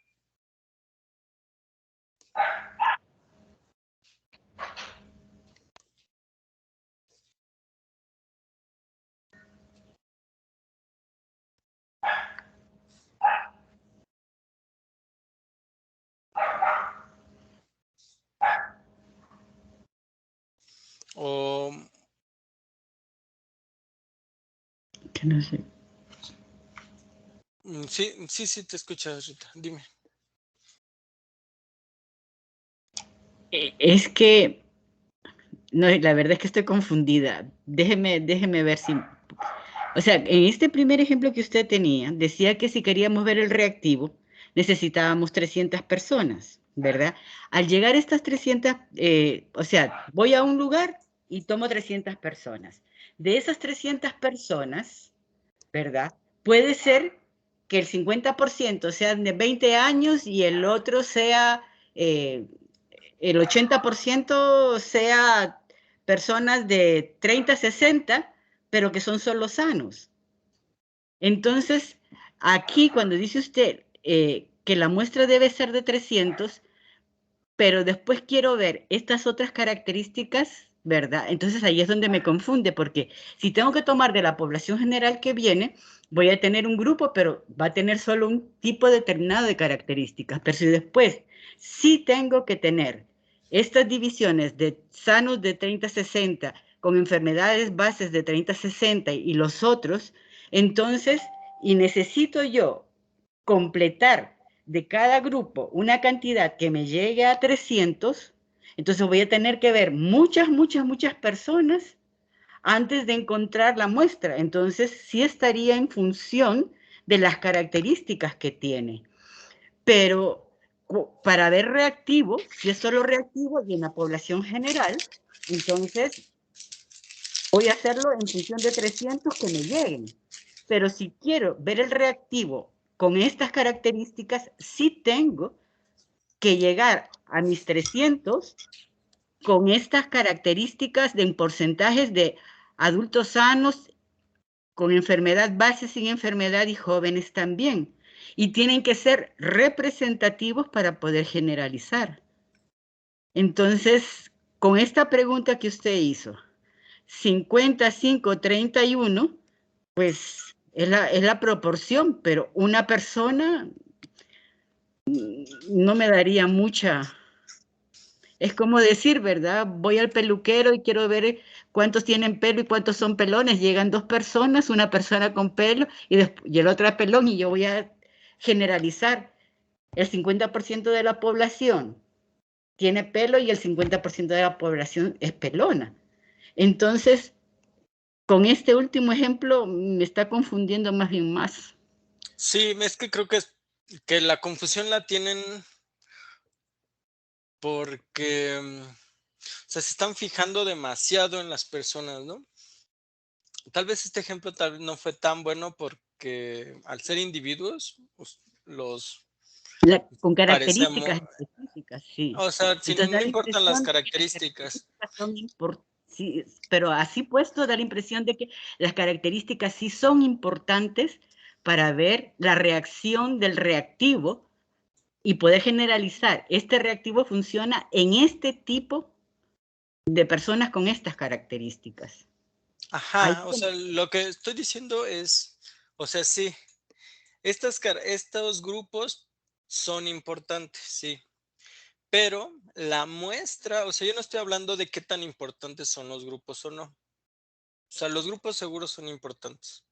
O... Que no sé. Sí, te escucho, Rita. Dime. Es que, no, la verdad es que estoy confundida. Déjeme ver si... O sea, en este primer ejemplo que usted tenía, decía que si queríamos ver el reactivo, necesitábamos 300 personas, ¿verdad? Al llegar a estas 300, o sea, voy a un lugar y tomo 300 personas. De esas 300 personas, ¿verdad? Puede ser que el 50% sean de 20 años y el otro sea, el 80% sea personas de 30 a 60, pero que son solo sanos. Entonces, aquí cuando dice usted que la muestra debe ser de 300, pero después quiero ver estas otras características, ¿verdad? Entonces ahí es donde me confunde, porque si tengo que tomar de la población general que viene, voy a tener un grupo, pero va a tener solo un tipo determinado de características. Pero si después sí tengo que tener estas divisiones de sanos de 30 a 60, con enfermedades bases de 30 a 60 y los otros, entonces, y necesito yo completar de cada grupo una cantidad que me llegue a 300, entonces voy a tener que ver muchas personas antes de encontrar la muestra. Entonces sí estaría en función de las características que tiene. Pero para ver reactivo, si es solo reactivo y en la población general, entonces voy a hacerlo en función de 300 que me lleguen. Pero si quiero ver el reactivo con estas características, sí tengo que llegar a mis 300 con estas características de porcentajes de adultos sanos, con enfermedad base, sin enfermedad y jóvenes también. Y tienen que ser representativos para poder generalizar. Entonces, con esta pregunta que usted hizo, 55, 31, pues es la proporción, pero una persona no me daría mucha. Es como decir, ¿verdad? Voy al peluquero y quiero ver cuántos tienen pelo y cuántos son pelones. Llegan 2 personas, una persona con pelo y el otro pelón, y yo voy a generalizar. El 50% de la población tiene pelo y el 50% de la población es pelona. Entonces, con este último ejemplo me está confundiendo más bien más. Sí, es que creo que la confusión la tienen porque, o sea, se están fijando demasiado en las personas, ¿no? Tal vez este ejemplo tal vez no fue tan bueno porque al ser individuos, pues, los Con parecemos, características específicas, sí. o sea, Entonces no da la importan las impresión de que características. son sí, pero así puesto da la impresión de que las características sí son importantes para ver la reacción del reactivo y poder generalizar. Este reactivo funciona en este tipo de personas con estas características. Ajá, o sea, lo que estoy diciendo es, o sea, sí, estos grupos son importantes, sí, pero la muestra, o sea, yo no estoy hablando de qué tan importantes son los grupos o no. O sea, los grupos seguros son importantes.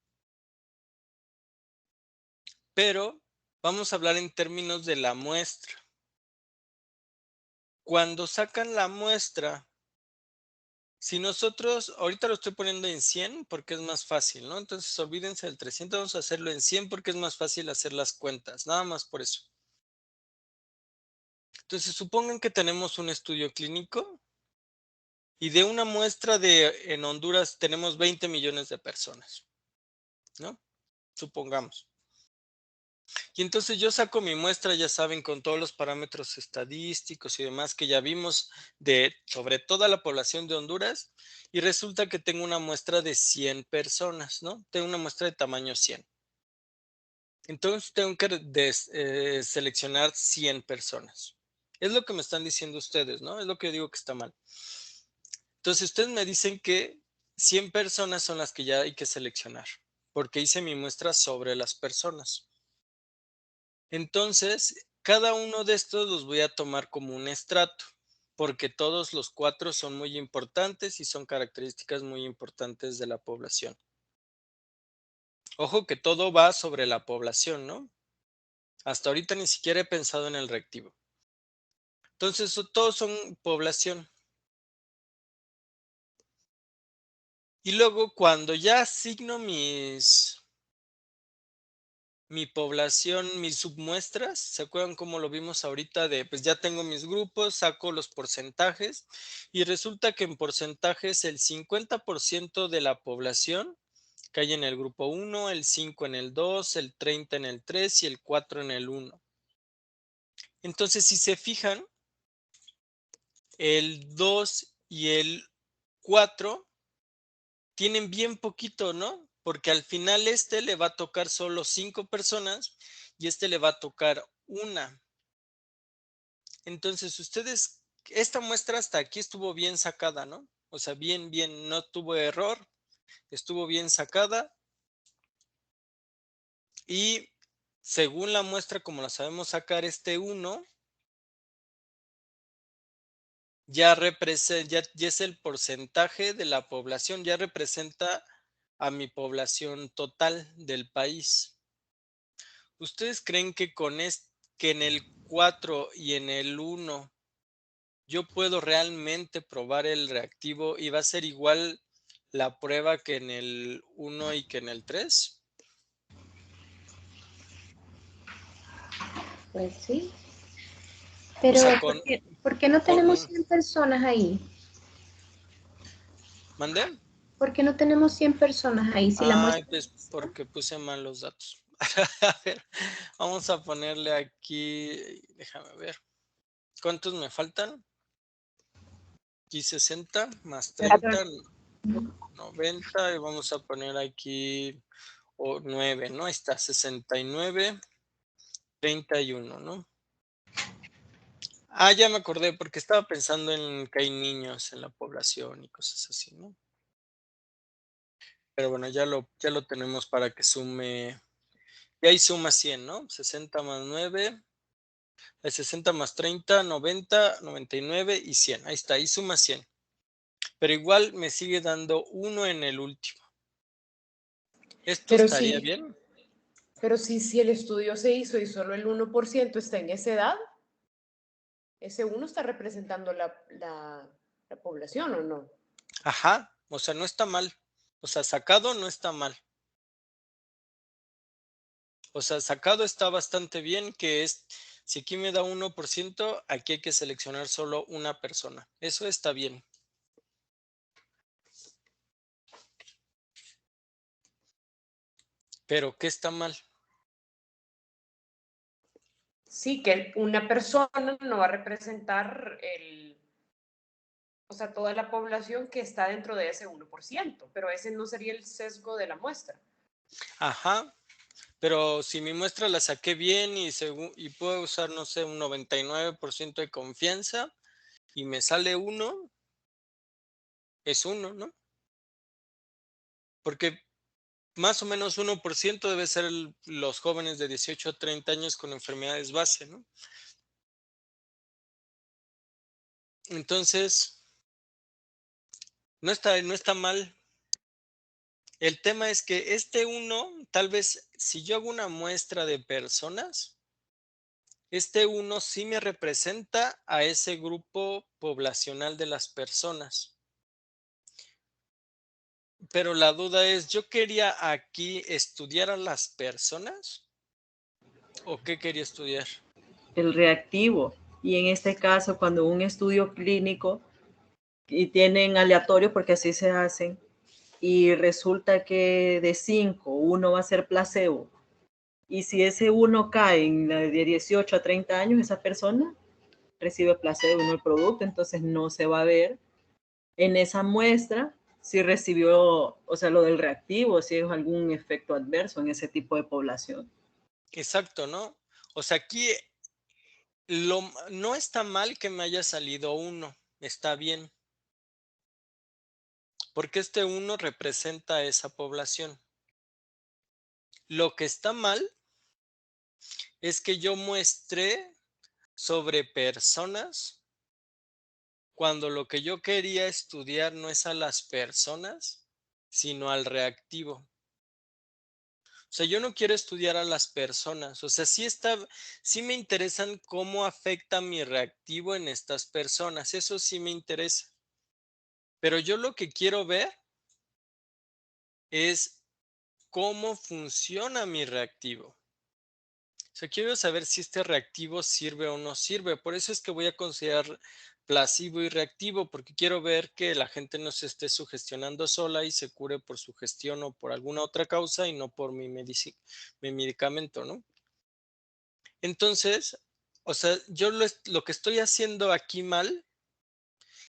Pero vamos a hablar en términos de la muestra. Cuando sacan la muestra, si nosotros, ahorita lo estoy poniendo en 100 porque es más fácil, ¿no? Entonces olvídense del 300, vamos a hacerlo en 100 porque es más fácil hacer las cuentas, nada más por eso. Entonces supongan que tenemos un estudio clínico y de una muestra en Honduras tenemos 20 millones de personas, ¿no? Supongamos. Y entonces yo saco mi muestra, ya saben, con todos los parámetros estadísticos y demás que ya vimos sobre toda la población de Honduras, y resulta que tengo una muestra de 100 personas, ¿no? Tengo una muestra de tamaño 100. Entonces tengo que seleccionar 100 personas. Es lo que me están diciendo ustedes, ¿no? Es lo que digo que está mal. Entonces ustedes me dicen que 100 personas son las que ya hay que seleccionar, porque hice mi muestra sobre las personas. Entonces, cada uno de estos los voy a tomar como un estrato, porque todos los 4 son muy importantes y son características muy importantes de la población. Ojo que todo va sobre la población, ¿no? Hasta ahorita ni siquiera he pensado en el reactivo. Entonces, todos son población. Y luego, cuando ya asigno mi población, mis submuestras, ¿se acuerdan cómo lo vimos ahorita pues ya tengo mis grupos, saco los porcentajes y resulta que en porcentajes el 50% de la población cae en el grupo 1, el 5 en el 2, el 30 en el 3 y el 4 en el 1. Entonces, si se fijan, el 2 y el 4 tienen bien poquito, ¿no? Porque al final le va a tocar solo 5 personas y le va a tocar una. Entonces, esta muestra hasta aquí estuvo bien sacada, ¿no? O sea, bien, no tuvo error, estuvo bien sacada. Y según la muestra, como la sabemos sacar, 1 ya es el porcentaje de la población, ya representa a mi población total del país. ¿Ustedes creen que que en el 4 y en el 1 yo puedo realmente probar el reactivo y va a ser igual la prueba que en el 1 y que en el 3? Pues sí. Pero, O sea, ¿por qué no tenemos 100 personas ahí? ¿Mandé? ¿Por qué no tenemos 100 personas ahí? Si la muestra... Pues porque puse mal los datos. A ver, vamos a ponerle aquí, déjame ver. ¿Cuántos me faltan? Aquí 60 más 30, 90, y vamos a poner aquí 9, ¿no? Ahí está, 69, 31, ¿no? Ya me acordé porque estaba pensando en que hay niños en la población y cosas así, ¿no? Pero bueno, ya lo tenemos para que sume. Y ahí suma 100, ¿no? 60 más 9, El 60 más 30, 90, 99 y 100. Ahí está, ahí suma 100. Pero igual me sigue dando 1 en el último. ¿Esto Pero estaría sí, bien? pero si el estudio se hizo y solo el 1% está en esa edad, ese 1 está representando la población, ¿o no? Ajá, o sea, no está mal. O sea, sacado no está mal. O sea, sacado está bastante bien, que es, si aquí me da 1%, aquí hay que seleccionar solo una persona. Eso está bien. Pero, ¿qué está mal? Sí, que una persona no va a representar o sea, toda la población que está dentro de ese 1%, pero ese no sería el sesgo de la muestra. Ajá, pero si mi muestra la saqué bien y puedo usar, no sé, un 99% de confianza y me sale 1, es 1, ¿no? Porque más o menos 1% debe ser los jóvenes de 18 a 30 años con enfermedades base, ¿no? Entonces, no está mal. El tema es que este 1, tal vez si yo hago una muestra de personas, este 1 sí me representa a ese grupo poblacional de las personas. Pero la duda es, ¿yo quería aquí estudiar a las personas? ¿O qué quería estudiar? El reactivo. Y en este caso, cuando un estudio clínico y tienen aleatorio, porque así se hacen, y resulta que de 5, 1 va a ser placebo. Y si ese 1 cae en la de 18 a 30 años, esa persona recibe placebo y no el producto, entonces no se va a ver en esa muestra si recibió, o sea, lo del reactivo, si es algún efecto adverso en ese tipo de población. Exacto, ¿no? O sea, aquí no está mal que me haya salido 1, está bien. Porque este 1 representa a esa población. Lo que está mal es que yo muestre sobre personas cuando lo que yo quería estudiar no es a las personas, sino al reactivo. O sea, yo no quiero estudiar a las personas. O sea, sí me interesan cómo afecta mi reactivo en estas personas. Eso sí me interesa. Pero yo lo que quiero ver es cómo funciona mi reactivo. O sea, quiero saber si este reactivo sirve o no sirve. Por eso es que voy a considerar placebo y reactivo, porque quiero ver que la gente no se esté sugestionando sola y se cure por sugestión o por alguna otra causa y no por mi medicamento, ¿no? Entonces, o sea, yo lo que estoy haciendo aquí mal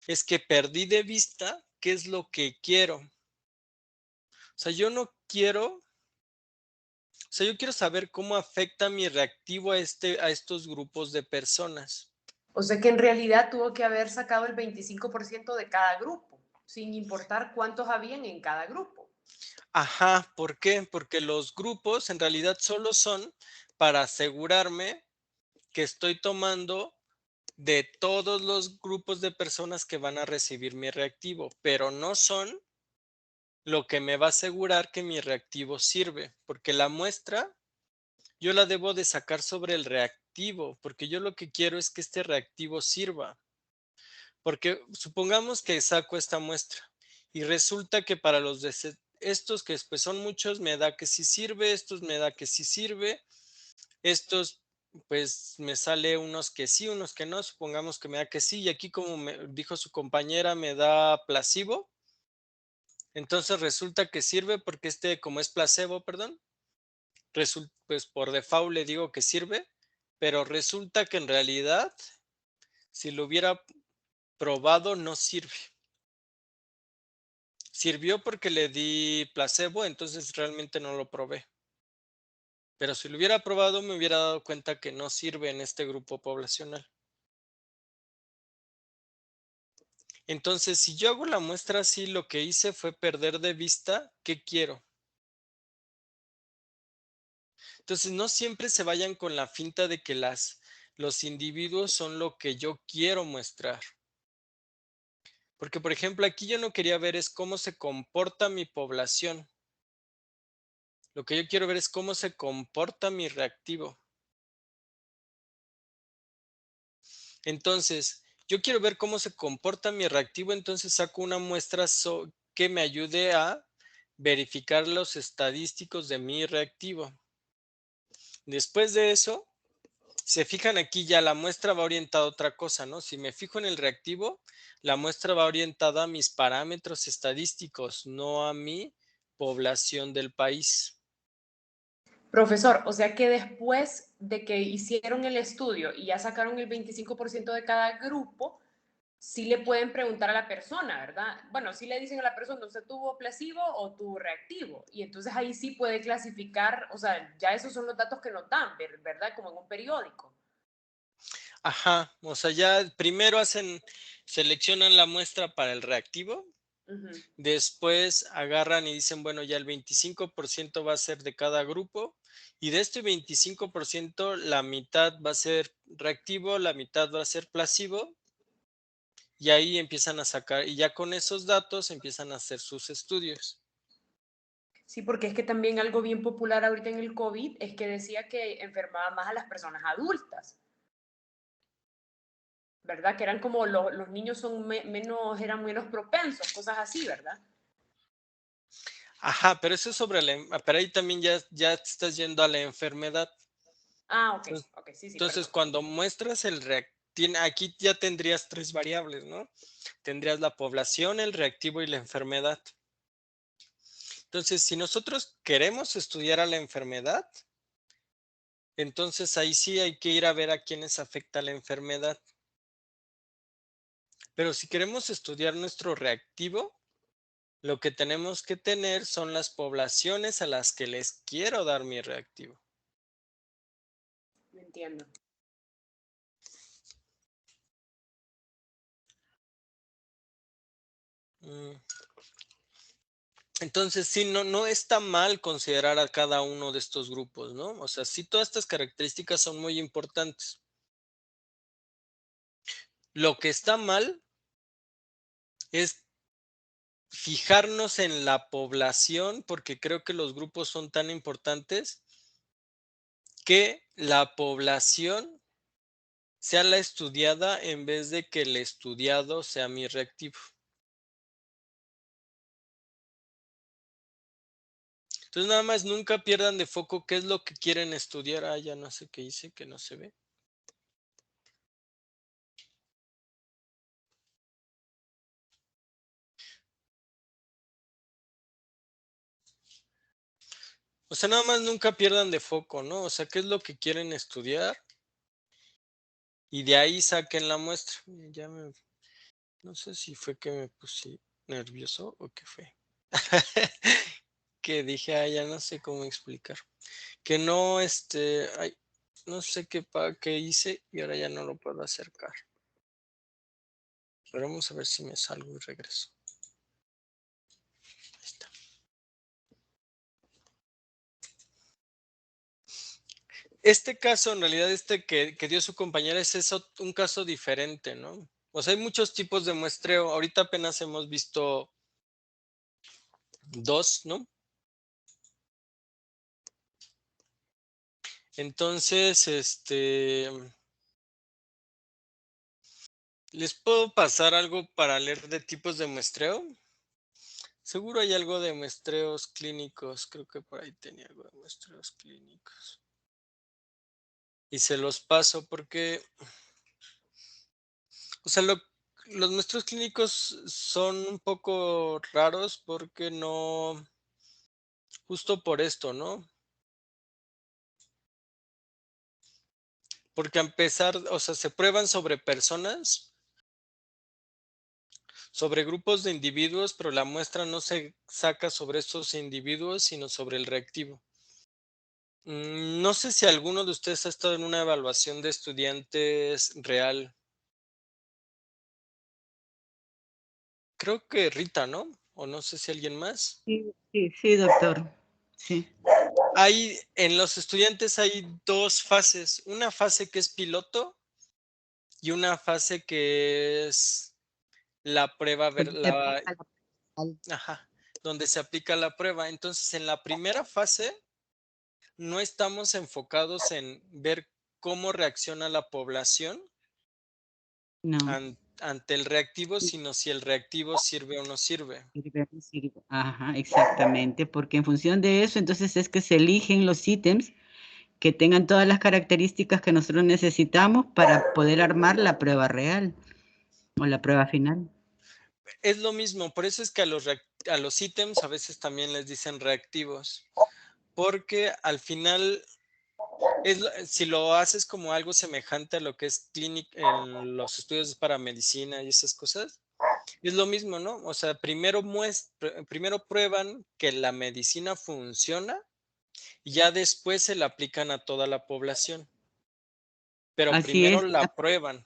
es que perdí de vista qué es lo que quiero. O sea, yo no quiero, o sea, yo quiero saber cómo afecta mi reactivo a estos grupos de personas. O sea que en realidad tuvo que haber sacado el 25% de cada grupo, sin importar cuántos habían en cada grupo. Ajá, ¿por qué? Porque los grupos en realidad solo son para asegurarme que estoy tomando de todos los grupos de personas que van a recibir mi reactivo, pero no son lo que me va a asegurar que mi reactivo sirve, porque la muestra yo la debo de sacar sobre el reactivo, porque yo lo que quiero es que este reactivo sirva. Porque supongamos que saco esta muestra y resulta que para estos que después son muchos me da que sí sirve, estos me da que sí sirve, estos pues me sale unos que sí, unos que no, supongamos que me da que sí y aquí como me dijo su compañera me da placebo, entonces resulta que sirve porque como es placebo, perdón, pues por default le digo que sirve, pero resulta que en realidad si lo hubiera probado no sirve. Sirvió porque le di placebo, entonces realmente no lo probé. Pero si lo hubiera probado, me hubiera dado cuenta que no sirve en este grupo poblacional. Entonces, si yo hago la muestra así, lo que hice fue perder de vista qué quiero. Entonces, no siempre se vayan con la finta de que Los individuos son lo que yo quiero muestrar. Porque, por ejemplo, aquí yo no quería ver es cómo se comporta mi población. Lo que yo quiero ver es cómo se comporta mi reactivo. Entonces, yo quiero ver cómo se comporta mi reactivo, entonces saco una muestra que me ayude a verificar los estadísticos de mi reactivo. Después de eso, se fijan aquí ya la muestra va orientada a otra cosa, ¿no? Si me fijo en el reactivo, la muestra va orientada a mis parámetros estadísticos, no a mi población del país. Profesor, o sea que después de que hicieron el estudio y ya sacaron el 25% de cada grupo, sí le pueden preguntar a la persona, ¿verdad? Bueno, sí le dicen a la persona, ¿usted tuvo placebo o tuvo reactivo? Y entonces ahí sí puede clasificar, o sea, ya esos son los datos que nos dan, ¿verdad? Como en un periódico. Ajá, o sea, ya primero seleccionan la muestra para el reactivo. Después agarran y dicen, bueno, ya el 25% va a ser de cada grupo y de este 25% la mitad va a ser reactivo, la mitad va a ser placebo y ahí empiezan a sacar y ya con esos datos empiezan a hacer sus estudios. Sí, porque es que también algo bien popular ahorita en el COVID es que decía que enfermaba más a las personas adultas, ¿verdad? Que eran como los niños son eran menos propensos, cosas así, ¿verdad? Ajá, pero eso es sobre pero ahí también ya te estás yendo a la enfermedad. Ah, ok, ok, sí, Entonces, perdón. cuando muestras aquí ya tendrías 3 variables, ¿no? Tendrías la población, el reactivo y la enfermedad. Entonces, si nosotros queremos estudiar a la enfermedad, entonces ahí sí hay que ir a ver a quiénes afecta la enfermedad. Pero si queremos estudiar nuestro reactivo, lo que tenemos que tener son las poblaciones a las que les quiero dar mi reactivo. Me entiendo. Entonces, sí, no está mal considerar a cada uno de estos grupos, ¿no? O sea, sí, todas estas características son muy importantes. Lo que está mal es fijarnos en la población, porque creo que los grupos son tan importantes que la población sea la estudiada en vez de que el estudiado sea mi reactivo. Entonces, nada más nunca pierdan de foco qué es lo que quieren estudiar. Ah, ya no sé qué hice, que no se ve. O sea, nada más nunca pierdan de foco, ¿no? O sea, qué es lo que quieren estudiar y de ahí saquen la muestra. No sé si fue que me puse nervioso o qué fue. Que dije, ya no sé cómo explicar. Que no, no sé qué hice y ahora ya no lo puedo acercar. Pero vamos a ver si me salgo y regreso. Ahí está. Este caso, en realidad, que dio su compañera es un caso diferente, ¿no? O sea, hay muchos tipos de muestreo. Ahorita apenas hemos visto 2, ¿no? Entonces, ¿les puedo pasar algo para leer de tipos de muestreo? Seguro hay algo de muestreos clínicos. Creo que por ahí tenía algo de muestreos clínicos. Y se los paso porque, o sea, los muestreos clínicos son un poco raros porque no, justo por esto, ¿no? Porque a empezar, o sea, se prueban sobre personas, sobre grupos de individuos, pero la muestra no se saca sobre estos individuos, sino sobre el reactivo. No sé si alguno de ustedes ha estado en una evaluación de estudiantes real. Creo que Rita, ¿no? O no sé si alguien más. Sí, doctor. Sí. En los estudiantes hay dos fases. Una fase que es piloto y una fase que es la prueba, donde se aplica la prueba. Entonces, en la primera fase no estamos enfocados en ver cómo reacciona la población ante el reactivo, sino si el reactivo sirve o no sirve. Ajá, exactamente, porque en función de eso, entonces es que se eligen los ítems que tengan todas las características que nosotros necesitamos para poder armar la prueba real o la prueba final. Es lo mismo, por eso es que a los ítems a veces también les dicen reactivos, porque al final, si lo haces como algo semejante a lo que es en los estudios para medicina y esas cosas, es lo mismo, ¿no? O sea, primero prueban que la medicina funciona y ya después se la aplican a toda la población. Pero Así primero es. la prueban.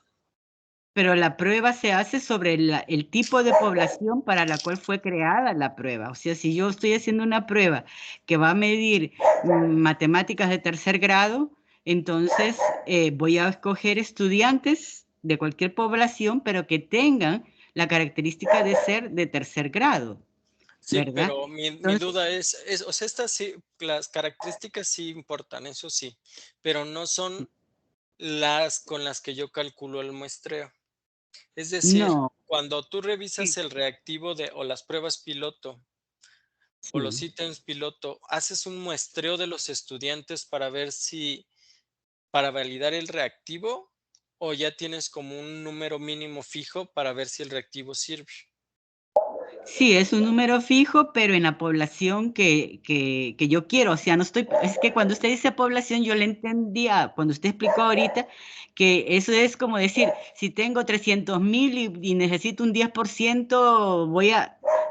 Pero la prueba se hace sobre el tipo de población para la cual fue creada la prueba. O sea, si yo estoy haciendo una prueba que va a medir matemáticas de tercer grado, entonces voy a escoger estudiantes de cualquier población, pero que tengan la característica de ser de tercer grado. Sí, ¿verdad? pero mi duda es, o sea, las características sí importan, eso sí, pero no son las con las que yo calculo el muestreo. Es decir, No. cuando tú revisas el reactivo o las pruebas piloto o los ítems piloto, haces un muestreo de los estudiantes para ver para validar el reactivo, o ya tienes como un número mínimo fijo para ver si el reactivo sirve. Sí, es un número fijo, pero en la población que yo quiero. O sea, es que cuando usted dice población, yo le entendía, cuando usted explicó ahorita, que eso es como decir, si tengo 300,000 y necesito un 10%,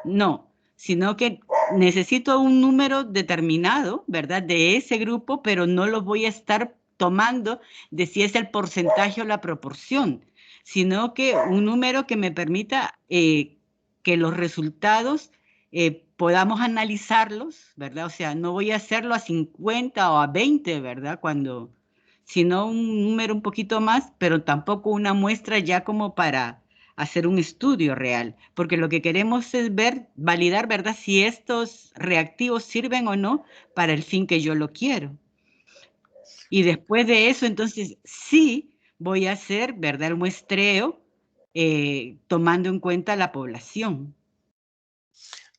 no, sino que necesito un número determinado, ¿verdad? De ese grupo, pero no lo voy a estar tomando de si es el porcentaje o la proporción, sino que un número que me permita que los resultados podamos analizarlos, ¿verdad? O sea, no voy a hacerlo a 50 o a 20, ¿verdad? Sino un número un poquito más, pero tampoco una muestra ya como para hacer un estudio real, porque lo que queremos es validar, ¿verdad? Si estos reactivos sirven o no para el fin que yo lo quiero. Y después de eso, entonces, sí voy a hacer, ¿verdad? El muestreo tomando en cuenta la población.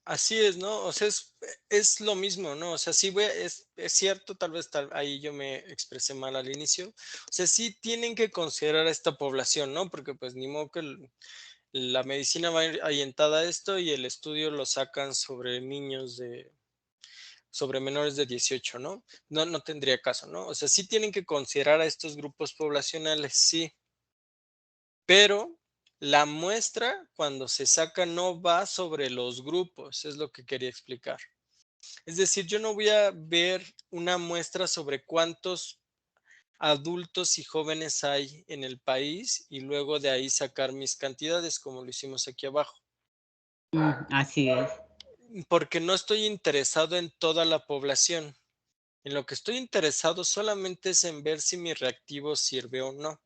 Así es, ¿no? O sea, es lo mismo, ¿no? O sea, sí, es cierto, tal vez ahí yo me expresé mal al inicio. O sea, sí tienen que considerar a esta población, ¿no? Porque pues ni modo que la medicina va orientada a esto y el estudio lo sacan sobre sobre menores de 18, ¿no? No tendría caso, ¿no? O sea, sí tienen que considerar a estos grupos poblacionales, sí. Pero la muestra, cuando se saca, no va sobre los grupos, es lo que quería explicar. Es decir, yo no voy a ver una muestra sobre cuántos adultos y jóvenes hay en el país y luego de ahí sacar mis cantidades, como lo hicimos aquí abajo. Así es. Porque no estoy interesado en toda la población. En lo que estoy interesado solamente es en ver si mi reactivo sirve o no.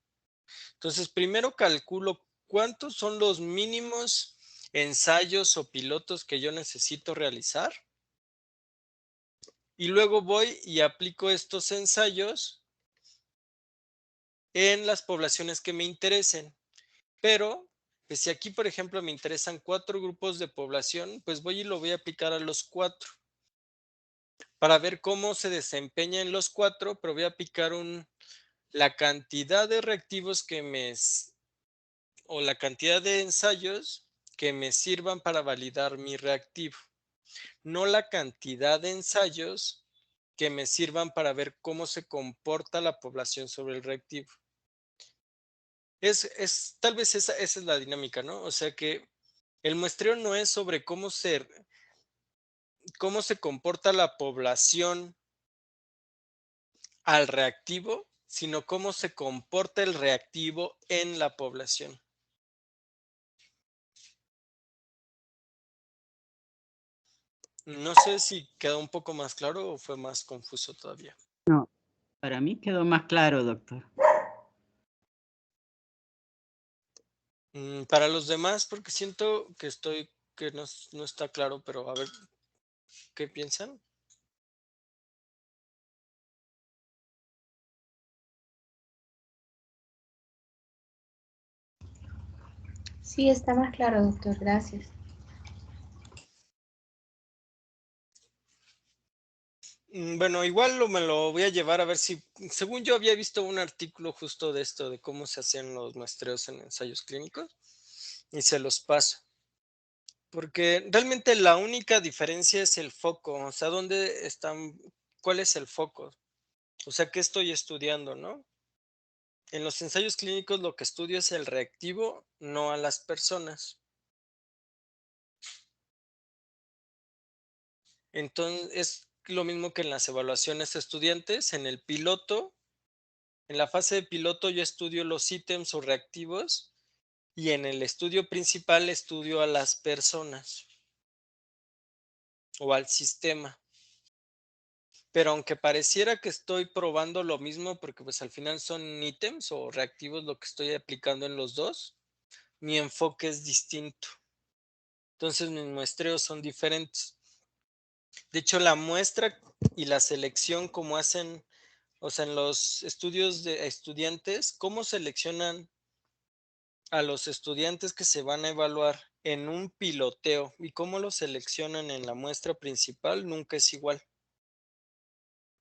Entonces, primero calculo cuántos son los mínimos ensayos o pilotos que yo necesito realizar. Y luego voy y aplico estos ensayos en las poblaciones que me interesen. Pero, pues si aquí, por ejemplo, me interesan 4 grupos de población, pues voy y lo voy a aplicar a los 4. Para ver cómo se desempeña en los 4, pero voy a aplicar la cantidad de reactivos o la cantidad de ensayos que me sirvan para validar mi reactivo, no la cantidad de ensayos que me sirvan para ver cómo se comporta la población sobre el reactivo. Tal vez esa es la dinámica, ¿no? O sea que el muestreo no es sobre cómo se comporta la población al reactivo, sino cómo se comporta el reactivo en la población. No sé si quedó un poco más claro o fue más confuso todavía. No, para mí quedó más claro, doctor. Para los demás, porque siento que no está claro, pero a ver, ¿qué piensan? Sí, está más claro, doctor. Gracias. Bueno, igual me lo voy a llevar a ver si, según yo había visto un artículo justo de esto, de cómo se hacían los muestreos en ensayos clínicos, y se los paso. Porque realmente la única diferencia es el foco, o sea, ¿dónde están? ¿Cuál es el foco? O sea, ¿qué estoy estudiando, no? En los ensayos clínicos lo que estudio es el reactivo, no a las personas. Entonces, es lo mismo que en las evaluaciones de estudiantes. En el piloto, en la fase de piloto yo estudio los ítems o reactivos y en el estudio principal estudio a las personas o al sistema. Pero aunque pareciera que estoy probando lo mismo, porque pues al final son ítems o reactivos lo que estoy aplicando en los dos, mi enfoque es distinto. Entonces mis muestreos son diferentes. De hecho, la muestra y la selección, como hacen, o sea, en los estudios de estudiantes, cómo seleccionan a los estudiantes que se van a evaluar en un piloteo y cómo lo seleccionan en la muestra principal, nunca es igual.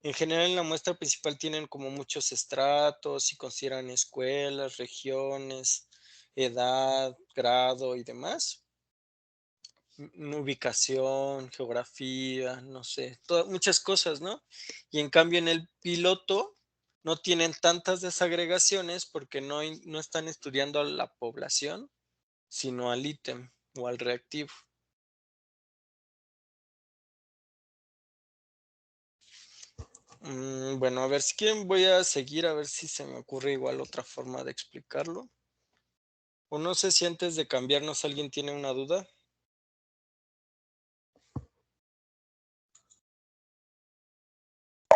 En general, en la muestra principal tienen como muchos estratos y consideran escuelas, regiones, edad, grado y demás. Ubicación, geografía, no sé, muchas cosas, ¿no? Y en cambio en el piloto no tienen tantas desagregaciones porque no están estudiando a la población, sino al ítem o al reactivo. Bueno, a ver, si quieren voy a seguir a ver si se me ocurre igual otra forma de explicarlo. O no sé si antes de cambiarnos alguien tiene una duda.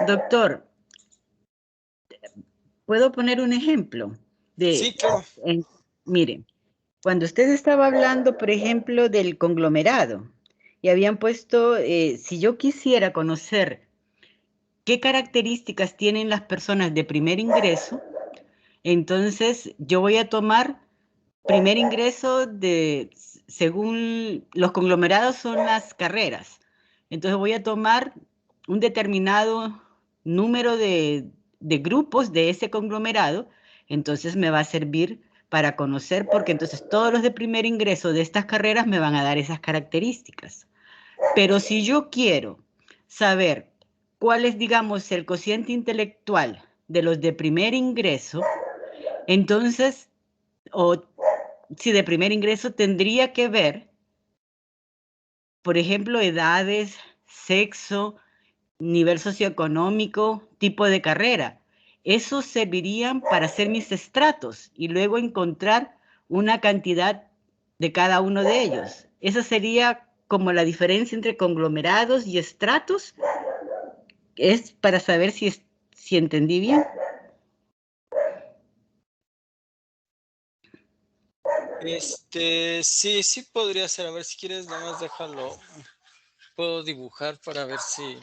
Doctor, ¿puedo poner un ejemplo? Sí, claro. Mire, cuando usted estaba hablando, por ejemplo, del conglomerado, y habían puesto, si yo quisiera conocer qué características tienen las personas de primer ingreso, entonces yo voy a tomar primer ingreso según los conglomerados son las carreras. Entonces voy a tomar un determinado número de grupos de ese conglomerado, entonces me va a servir para conocer, porque entonces todos los de primer ingreso de estas carreras me van a dar esas características. Pero si yo quiero saber cuál es, digamos, el cociente intelectual de los de primer ingreso, entonces, o si de primer ingreso tendría que ver, por ejemplo, edades, sexo, nivel socioeconómico, tipo de carrera. Esos servirían para hacer mis estratos y luego encontrar una cantidad de cada uno de ellos. Esa sería como la diferencia entre conglomerados y estratos. Es para saber si entendí bien. Sí podría ser. A ver, si quieres, nada más déjalo. Puedo dibujar para ver si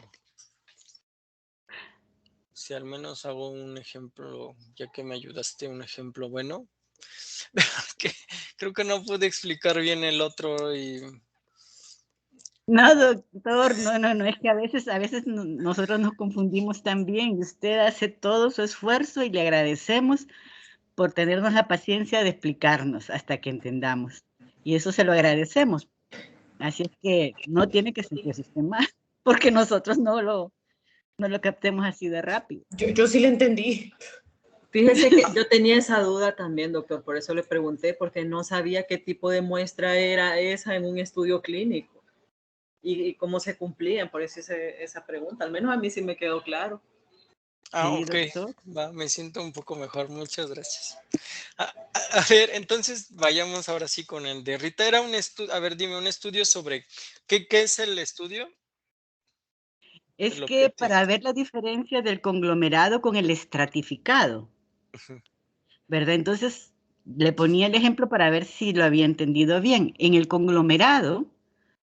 al menos hago un ejemplo, ya que me ayudaste, un ejemplo bueno. Creo que no pude explicar bien el otro y... No, doctor, no, es que a veces nosotros nos confundimos también y usted hace todo su esfuerzo y le agradecemos por tenernos la paciencia de explicarnos hasta que entendamos. Y eso se lo agradecemos. Así es que no tiene que sentirse usted mal, porque nosotros no lo captemos así de rápido. Yo sí le entendí. Fíjese que yo tenía esa duda también, doctor, por eso le pregunté, porque no sabía qué tipo de muestra era esa en un estudio clínico y cómo se cumplían, por eso hice esa pregunta. Al menos a mí sí me quedó claro. Sí, ok, me siento un poco mejor, muchas gracias. A ver, entonces vayamos ahora sí con el de Rita. Era un estudio, a ver, dime, un estudio sobre, ¿qué es el estudio? Es lo que que para ver la diferencia del conglomerado con el estratificado, ¿verdad? Entonces, le ponía el ejemplo para ver si lo había entendido bien. En el conglomerado,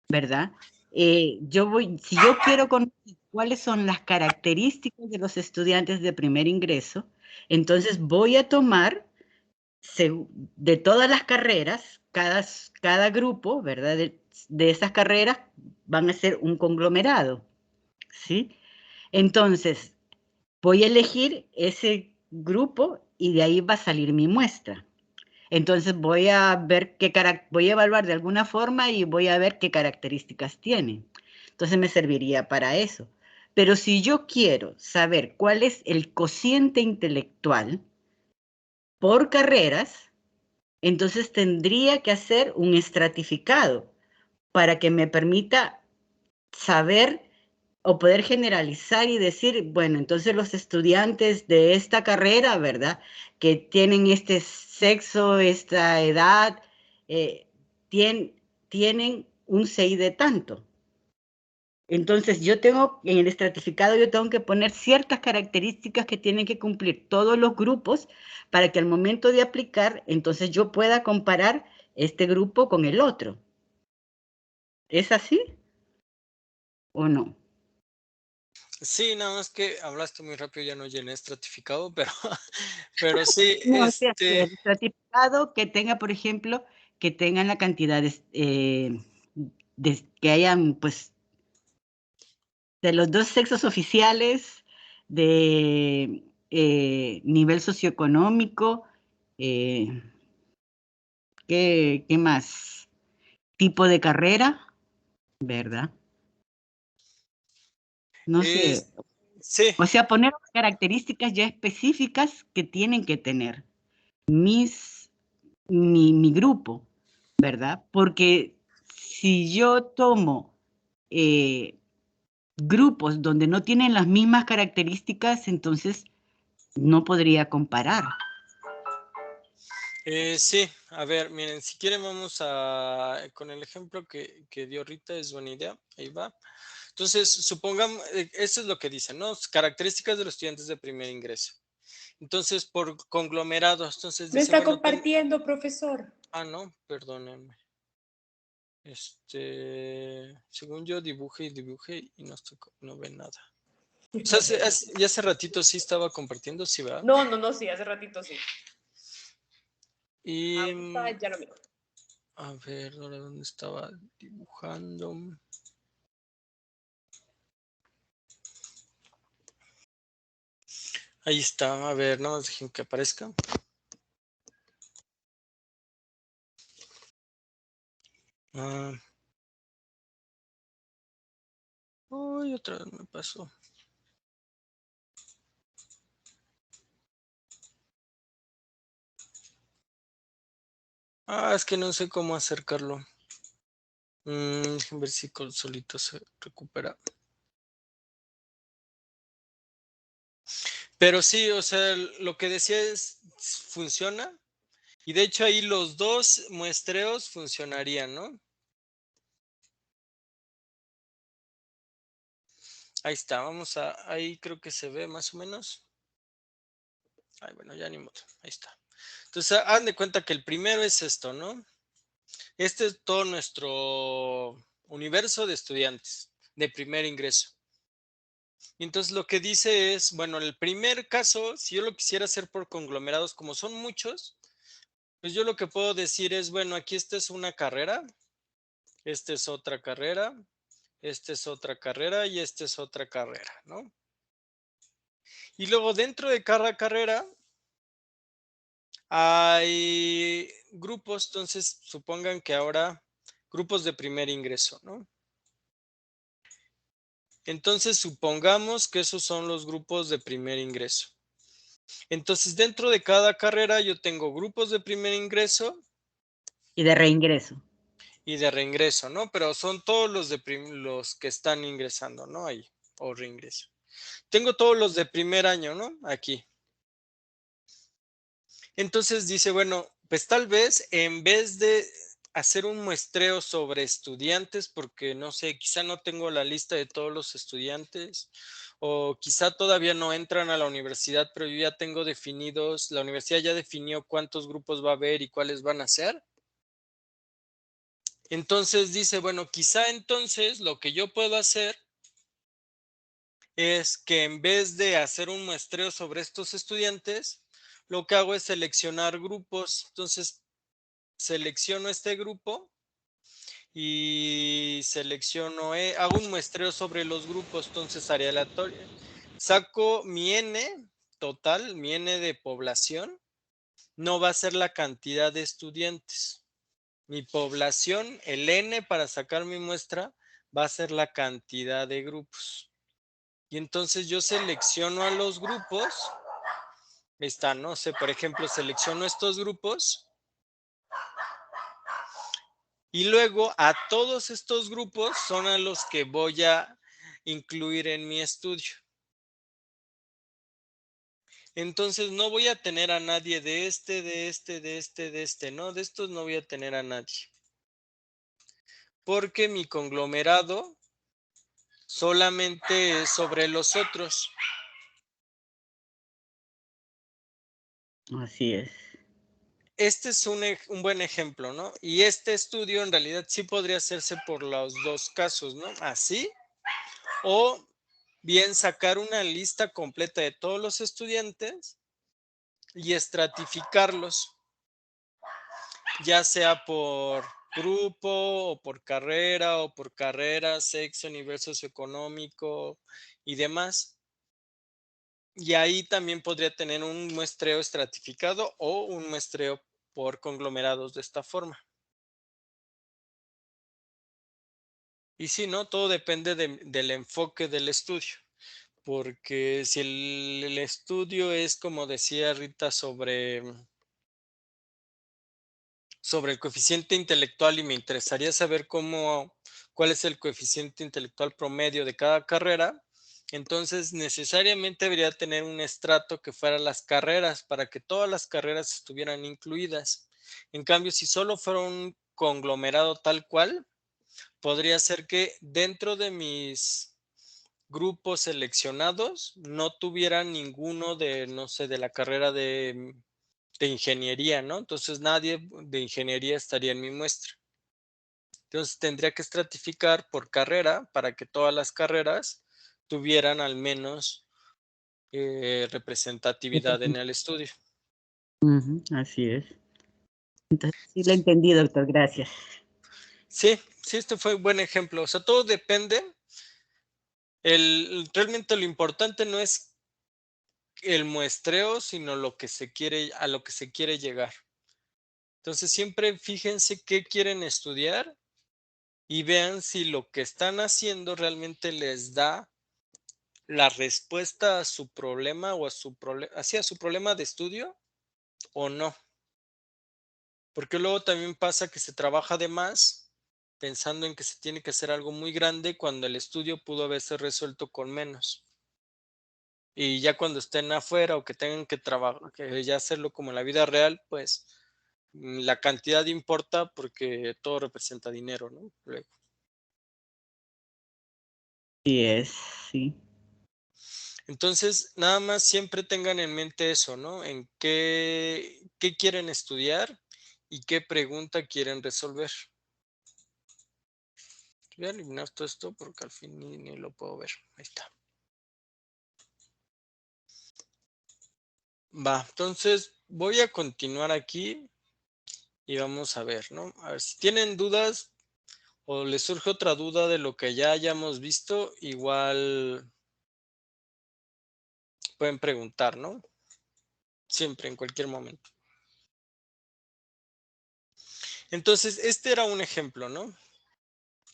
¿verdad? Si yo quiero conocer cuáles son las características de los estudiantes de primer ingreso, entonces voy a tomar de todas las carreras, cada grupo, ¿verdad? De esas carreras van a ser un conglomerado, ¿sí? Entonces, voy a elegir ese grupo y de ahí va a salir mi muestra. Entonces voy a ver voy a evaluar de alguna forma y voy a ver qué características tiene. Entonces me serviría para eso. Pero si yo quiero saber cuál es el cociente intelectual por carreras, entonces tendría que hacer un estratificado para que me permita saber o poder generalizar y decir, bueno, entonces los estudiantes de esta carrera, ¿verdad? Que tienen este sexo, esta edad, tienen un CI de tanto. Entonces en el estratificado yo tengo que poner ciertas características que tienen que cumplir todos los grupos para que al momento de aplicar, entonces yo pueda comparar este grupo con el otro. ¿Es así o no? Sí, nada más que hablaste muy rápido, ya no llené estratificado, pero sí, No, o sea, que el estratificado que tenga, por ejemplo, que tengan la cantidad que hayan, pues, de los dos sexos oficiales, de nivel socioeconómico, ¿qué más? Tipo de carrera, ¿verdad? No sé. Sí. O sea, poner características ya específicas que tienen que tener mi grupo, ¿verdad? Porque si yo tomo grupos donde no tienen las mismas características, entonces no podría comparar. Sí, a ver, miren, si quieren vamos con el ejemplo que dio Rita, es buena idea, ahí va. Entonces, supongamos, eso es lo que dicen, ¿no? Características de los estudiantes de primer ingreso. Entonces, por conglomerados, entonces No dice, está bueno, compartiendo, profesor. no, perdónenme. Según yo dibuje y no ve nada. O sea, ya hace ratito sí estaba compartiendo, sí, ¿verdad? No, sí, hace ratito sí. Y ahorita ya lo miro. a ver, ahora dónde estaba dibujando. Ahí está, a ver, no dejen que aparezca. Uy, otra vez me pasó. Es que no sé cómo acercarlo. Déjenme ver si solito se recupera. Pero sí, o sea, lo que decía es, funciona. Y de hecho ahí los dos muestreos funcionarían, ¿no? Ahí está, ahí creo que se ve más o menos. Ay, bueno, ya ni modo, ahí está. Entonces, hagan de cuenta que el primero es esto, ¿no? Este es todo nuestro universo de estudiantes de primer ingreso. Y entonces lo que dice es, bueno, el primer caso, si yo lo quisiera hacer por conglomerados, como son muchos, pues yo lo que puedo decir es, bueno, aquí esta es una carrera, esta es otra carrera, esta es otra carrera y esta es otra carrera, ¿no? Y luego dentro de cada carrera hay grupos, entonces supongan que ahora grupos de primer ingreso, ¿no? Entonces supongamos que esos son los grupos de primer ingreso. Entonces dentro de cada carrera yo tengo grupos de primer ingreso. Y de reingreso. Y de reingreso, ¿no? Pero son todos los que están ingresando, ¿no? Ahí, o reingreso. Tengo todos los de primer año, ¿no? Aquí. Entonces dice, bueno, pues tal vez en vez de hacer un muestreo sobre estudiantes, porque no sé, quizá no tengo la lista de todos los estudiantes, o quizá todavía no entran a la universidad, pero yo ya tengo definidos, la universidad ya definió cuántos grupos va a haber y cuáles van a ser. Entonces dice, bueno, quizá entonces lo que yo puedo hacer es que en vez de hacer un muestreo sobre estos estudiantes, lo que hago es seleccionar grupos. Entonces, selecciono este grupo y selecciono, hago un muestreo sobre los grupos, entonces área aleatoria. Saco mi N total, mi N de población, no va a ser la cantidad de estudiantes. Mi población, el N para sacar mi muestra, va a ser la cantidad de grupos. Y entonces yo selecciono a los grupos. Está, no sé, por ejemplo, selecciono estos grupos. Y luego a todos estos grupos son a los que voy a incluir en mi estudio. Entonces no voy a tener a nadie de este, ¿no? De estos no voy a tener a nadie. Porque mi conglomerado solamente es sobre los otros. Así es. Este es un buen ejemplo, ¿no? Y este estudio en realidad sí podría hacerse por los dos casos, ¿no? Así, o bien sacar una lista completa de todos los estudiantes y estratificarlos, ya sea por grupo o por carrera, sexo, nivel socioeconómico y demás. Y ahí también podría tener un muestreo estratificado o un muestreo por conglomerados de esta forma. Y sí, ¿no? Todo depende del enfoque del estudio, porque si el estudio es, como decía Rita, sobre el coeficiente intelectual y me interesaría saber cuál es el coeficiente intelectual promedio de cada carrera, entonces necesariamente debería tener un estrato que fuera las carreras para que todas las carreras estuvieran incluidas. En cambio, si solo fuera un conglomerado tal cual, podría ser que dentro de mis grupos seleccionados no tuvieran ninguno de, no sé, de la carrera de ingeniería, ¿no? Entonces nadie de ingeniería estaría en mi muestra. Entonces tendría que estratificar por carrera para que todas las carreras tuvieran al menos representatividad en el estudio. Así es. Entonces, sí lo entendí, doctor, gracias. Sí, este fue un buen ejemplo. O sea, todo depende. Realmente lo importante no es el muestreo, sino a lo que se quiere llegar. Entonces siempre fíjense qué quieren estudiar y vean si lo que están haciendo realmente les da la respuesta a su problema o a su problema de estudio o no. Porque luego también pasa que se trabaja de más pensando en que se tiene que hacer algo muy grande cuando el estudio pudo haberse resuelto con menos. Y ya cuando estén afuera o que tengan que trabajar, que ya hacerlo como en la vida real, pues la cantidad importa porque todo representa dinero, ¿no? Luego. Sí es, sí. Entonces, nada más siempre tengan en mente eso, ¿no? En qué quieren estudiar y qué pregunta quieren resolver. Voy a eliminar todo esto porque al fin ni lo puedo ver. Ahí está. Va, entonces voy a continuar aquí y vamos a ver, ¿no? A ver, si tienen dudas o les surge otra duda de lo que ya hayamos visto, igual pueden preguntar, ¿no? Siempre, en cualquier momento. Entonces, este era un ejemplo, ¿no?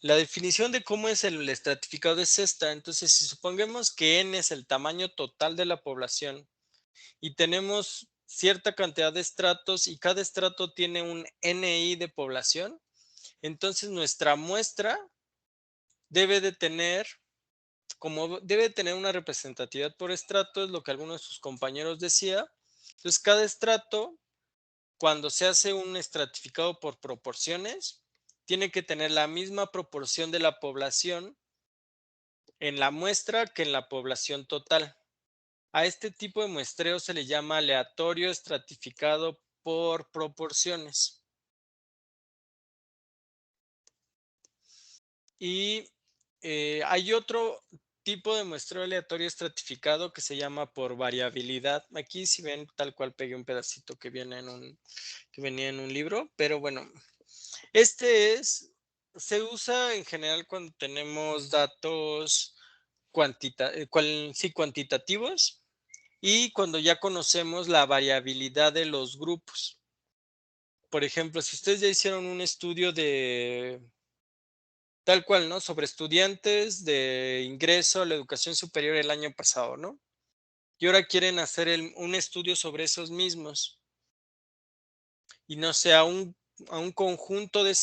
La definición de cómo es el estratificado es esta. Entonces, si supongamos que N es el tamaño total de la población y tenemos cierta cantidad de estratos y cada estrato tiene un NI de población, entonces nuestra muestra debe de tener una representatividad por estrato, es lo que alguno de sus compañeros decía. Entonces, cada estrato cuando se hace un estratificado por proporciones, tiene que tener la misma proporción de la población en la muestra que en la población total. A este tipo de muestreo se le llama aleatorio estratificado por proporciones. Y hay otro tipo de muestreo aleatorio estratificado que se llama por variabilidad. Aquí si ven tal cual pegué un pedacito que venía en un libro, pero bueno, se usa en general cuando tenemos datos cuantitativos y cuando ya conocemos la variabilidad de los grupos. Por ejemplo, si ustedes ya hicieron un estudio de tal cual, ¿no? Sobre estudiantes de ingreso a la educación superior el año pasado, ¿no? Y ahora quieren hacer un estudio sobre esos mismos. Y no sé, a un conjunto de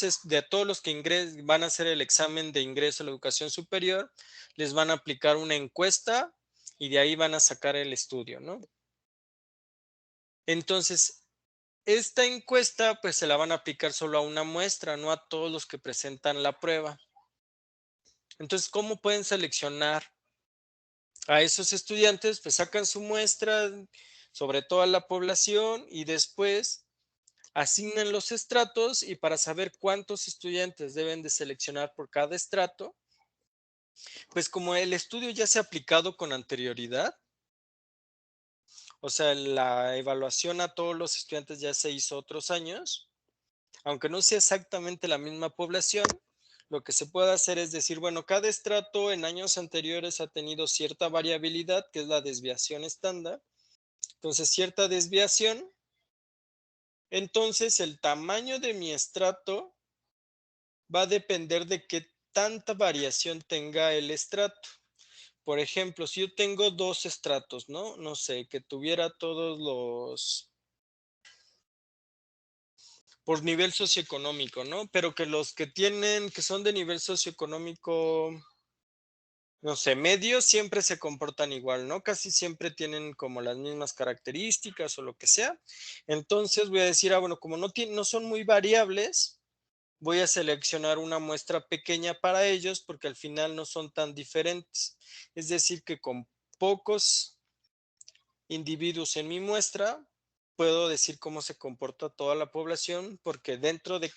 todos los que van a hacer el examen de ingreso a la educación superior, les van a aplicar una encuesta y de ahí van a sacar el estudio, ¿no? Entonces, esta encuesta pues se la van a aplicar solo a una muestra, no a todos los que presentan la prueba. Entonces, ¿cómo pueden seleccionar a esos estudiantes? Pues sacan su muestra sobre toda la población y después asignan los estratos, y para saber cuántos estudiantes deben de seleccionar por cada estrato, pues como el estudio ya se ha aplicado con anterioridad, o sea, la evaluación a todos los estudiantes ya se hizo otros años, aunque no sea exactamente la misma población, lo que se puede hacer es decir, bueno, cada estrato en años anteriores ha tenido cierta variabilidad, que es la desviación estándar. Entonces, cierta desviación. Entonces, el tamaño de mi estrato va a depender de qué tanta variación tenga el estrato. Por ejemplo, si yo tengo dos estratos, ¿no? No sé, que tuviera todos los por nivel socioeconómico, ¿no? Pero que los que son de nivel socioeconómico, no sé, medio, siempre se comportan igual, ¿no? Casi siempre tienen como las mismas características o lo que sea. Entonces voy a decir, bueno, como no son muy variables, voy a seleccionar una muestra pequeña para ellos porque al final no son tan diferentes. Es decir, que con pocos individuos en mi muestra, puedo decir cómo se comporta toda la población porque dentro de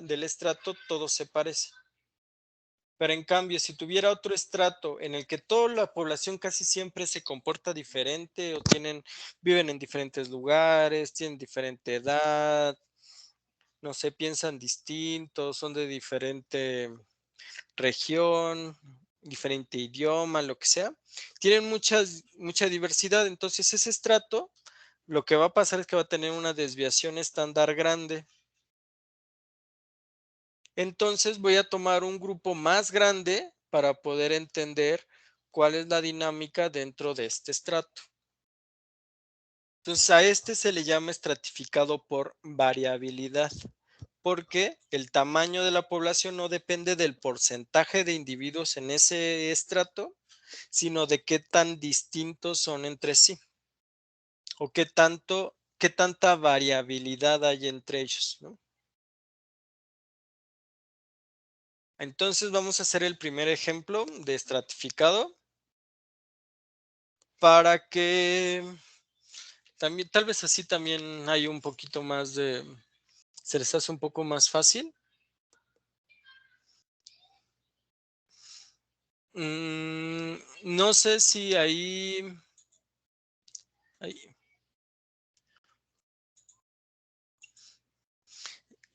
del estrato todo se parece. Pero en cambio, si tuviera otro estrato en el que toda la población casi siempre se comporta diferente o viven en diferentes lugares, tienen diferente edad, no sé, piensan distintos, son de diferente región, diferente idioma, lo que sea, tienen mucha diversidad. Entonces ese estrato, lo que va a pasar es que va a tener una desviación estándar grande. Entonces voy a tomar un grupo más grande para poder entender cuál es la dinámica dentro de este estrato. Entonces a este se le llama estratificado por variabilidad, porque el tamaño de la población no depende del porcentaje de individuos en ese estrato, sino de qué tan distintos son entre sí o qué tanta variabilidad hay entre ellos, ¿no? Entonces vamos a hacer el primer ejemplo de estratificado para que también, tal vez así también hay un poquito más se les hace un poco más fácil. No sé si ahí.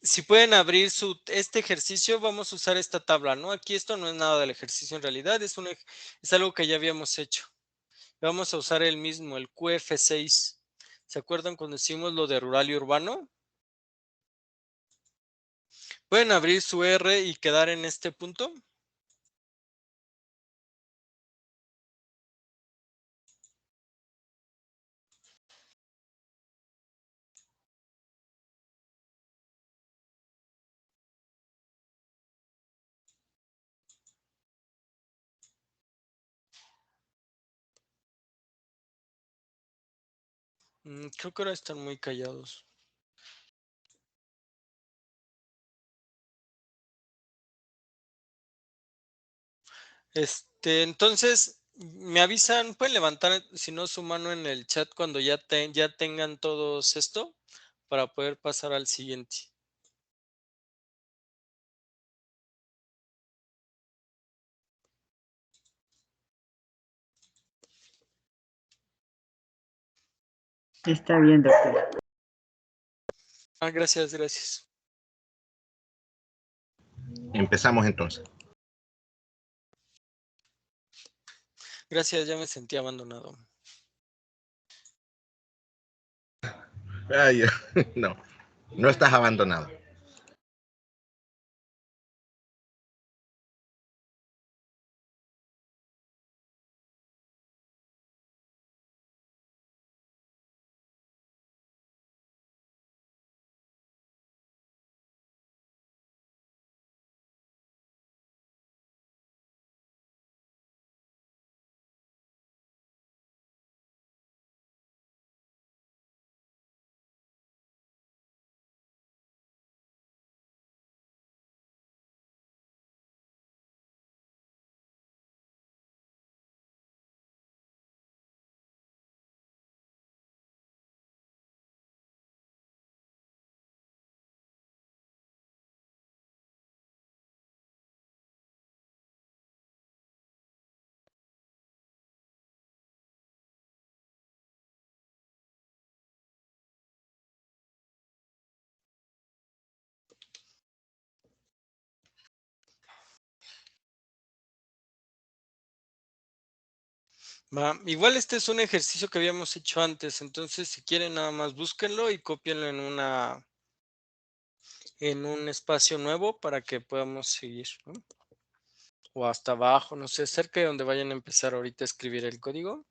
Si pueden abrir este ejercicio, vamos a usar esta tabla, ¿no? Aquí esto no es nada del ejercicio en realidad, es algo que ya habíamos hecho. Vamos a usar el mismo, el QF6. ¿Se acuerdan cuando hicimos lo de rural y urbano? ¿Pueden abrir su R y quedar en este punto? Creo que ahora están muy callados. Entonces, me avisan, pueden levantar, si no, su mano en el chat cuando ya tengan todos esto para poder pasar al siguiente. Está bien, doctor. Gracias, gracias. Empezamos entonces. Gracias, ya me sentí abandonado. Ay, no, no estás abandonado. Igual este es un ejercicio que habíamos hecho antes, entonces si quieren nada más búsquenlo y cópienlo en un espacio nuevo para que podamos seguir, ¿no? O hasta abajo, no sé, cerca de donde vayan a empezar ahorita a escribir el código.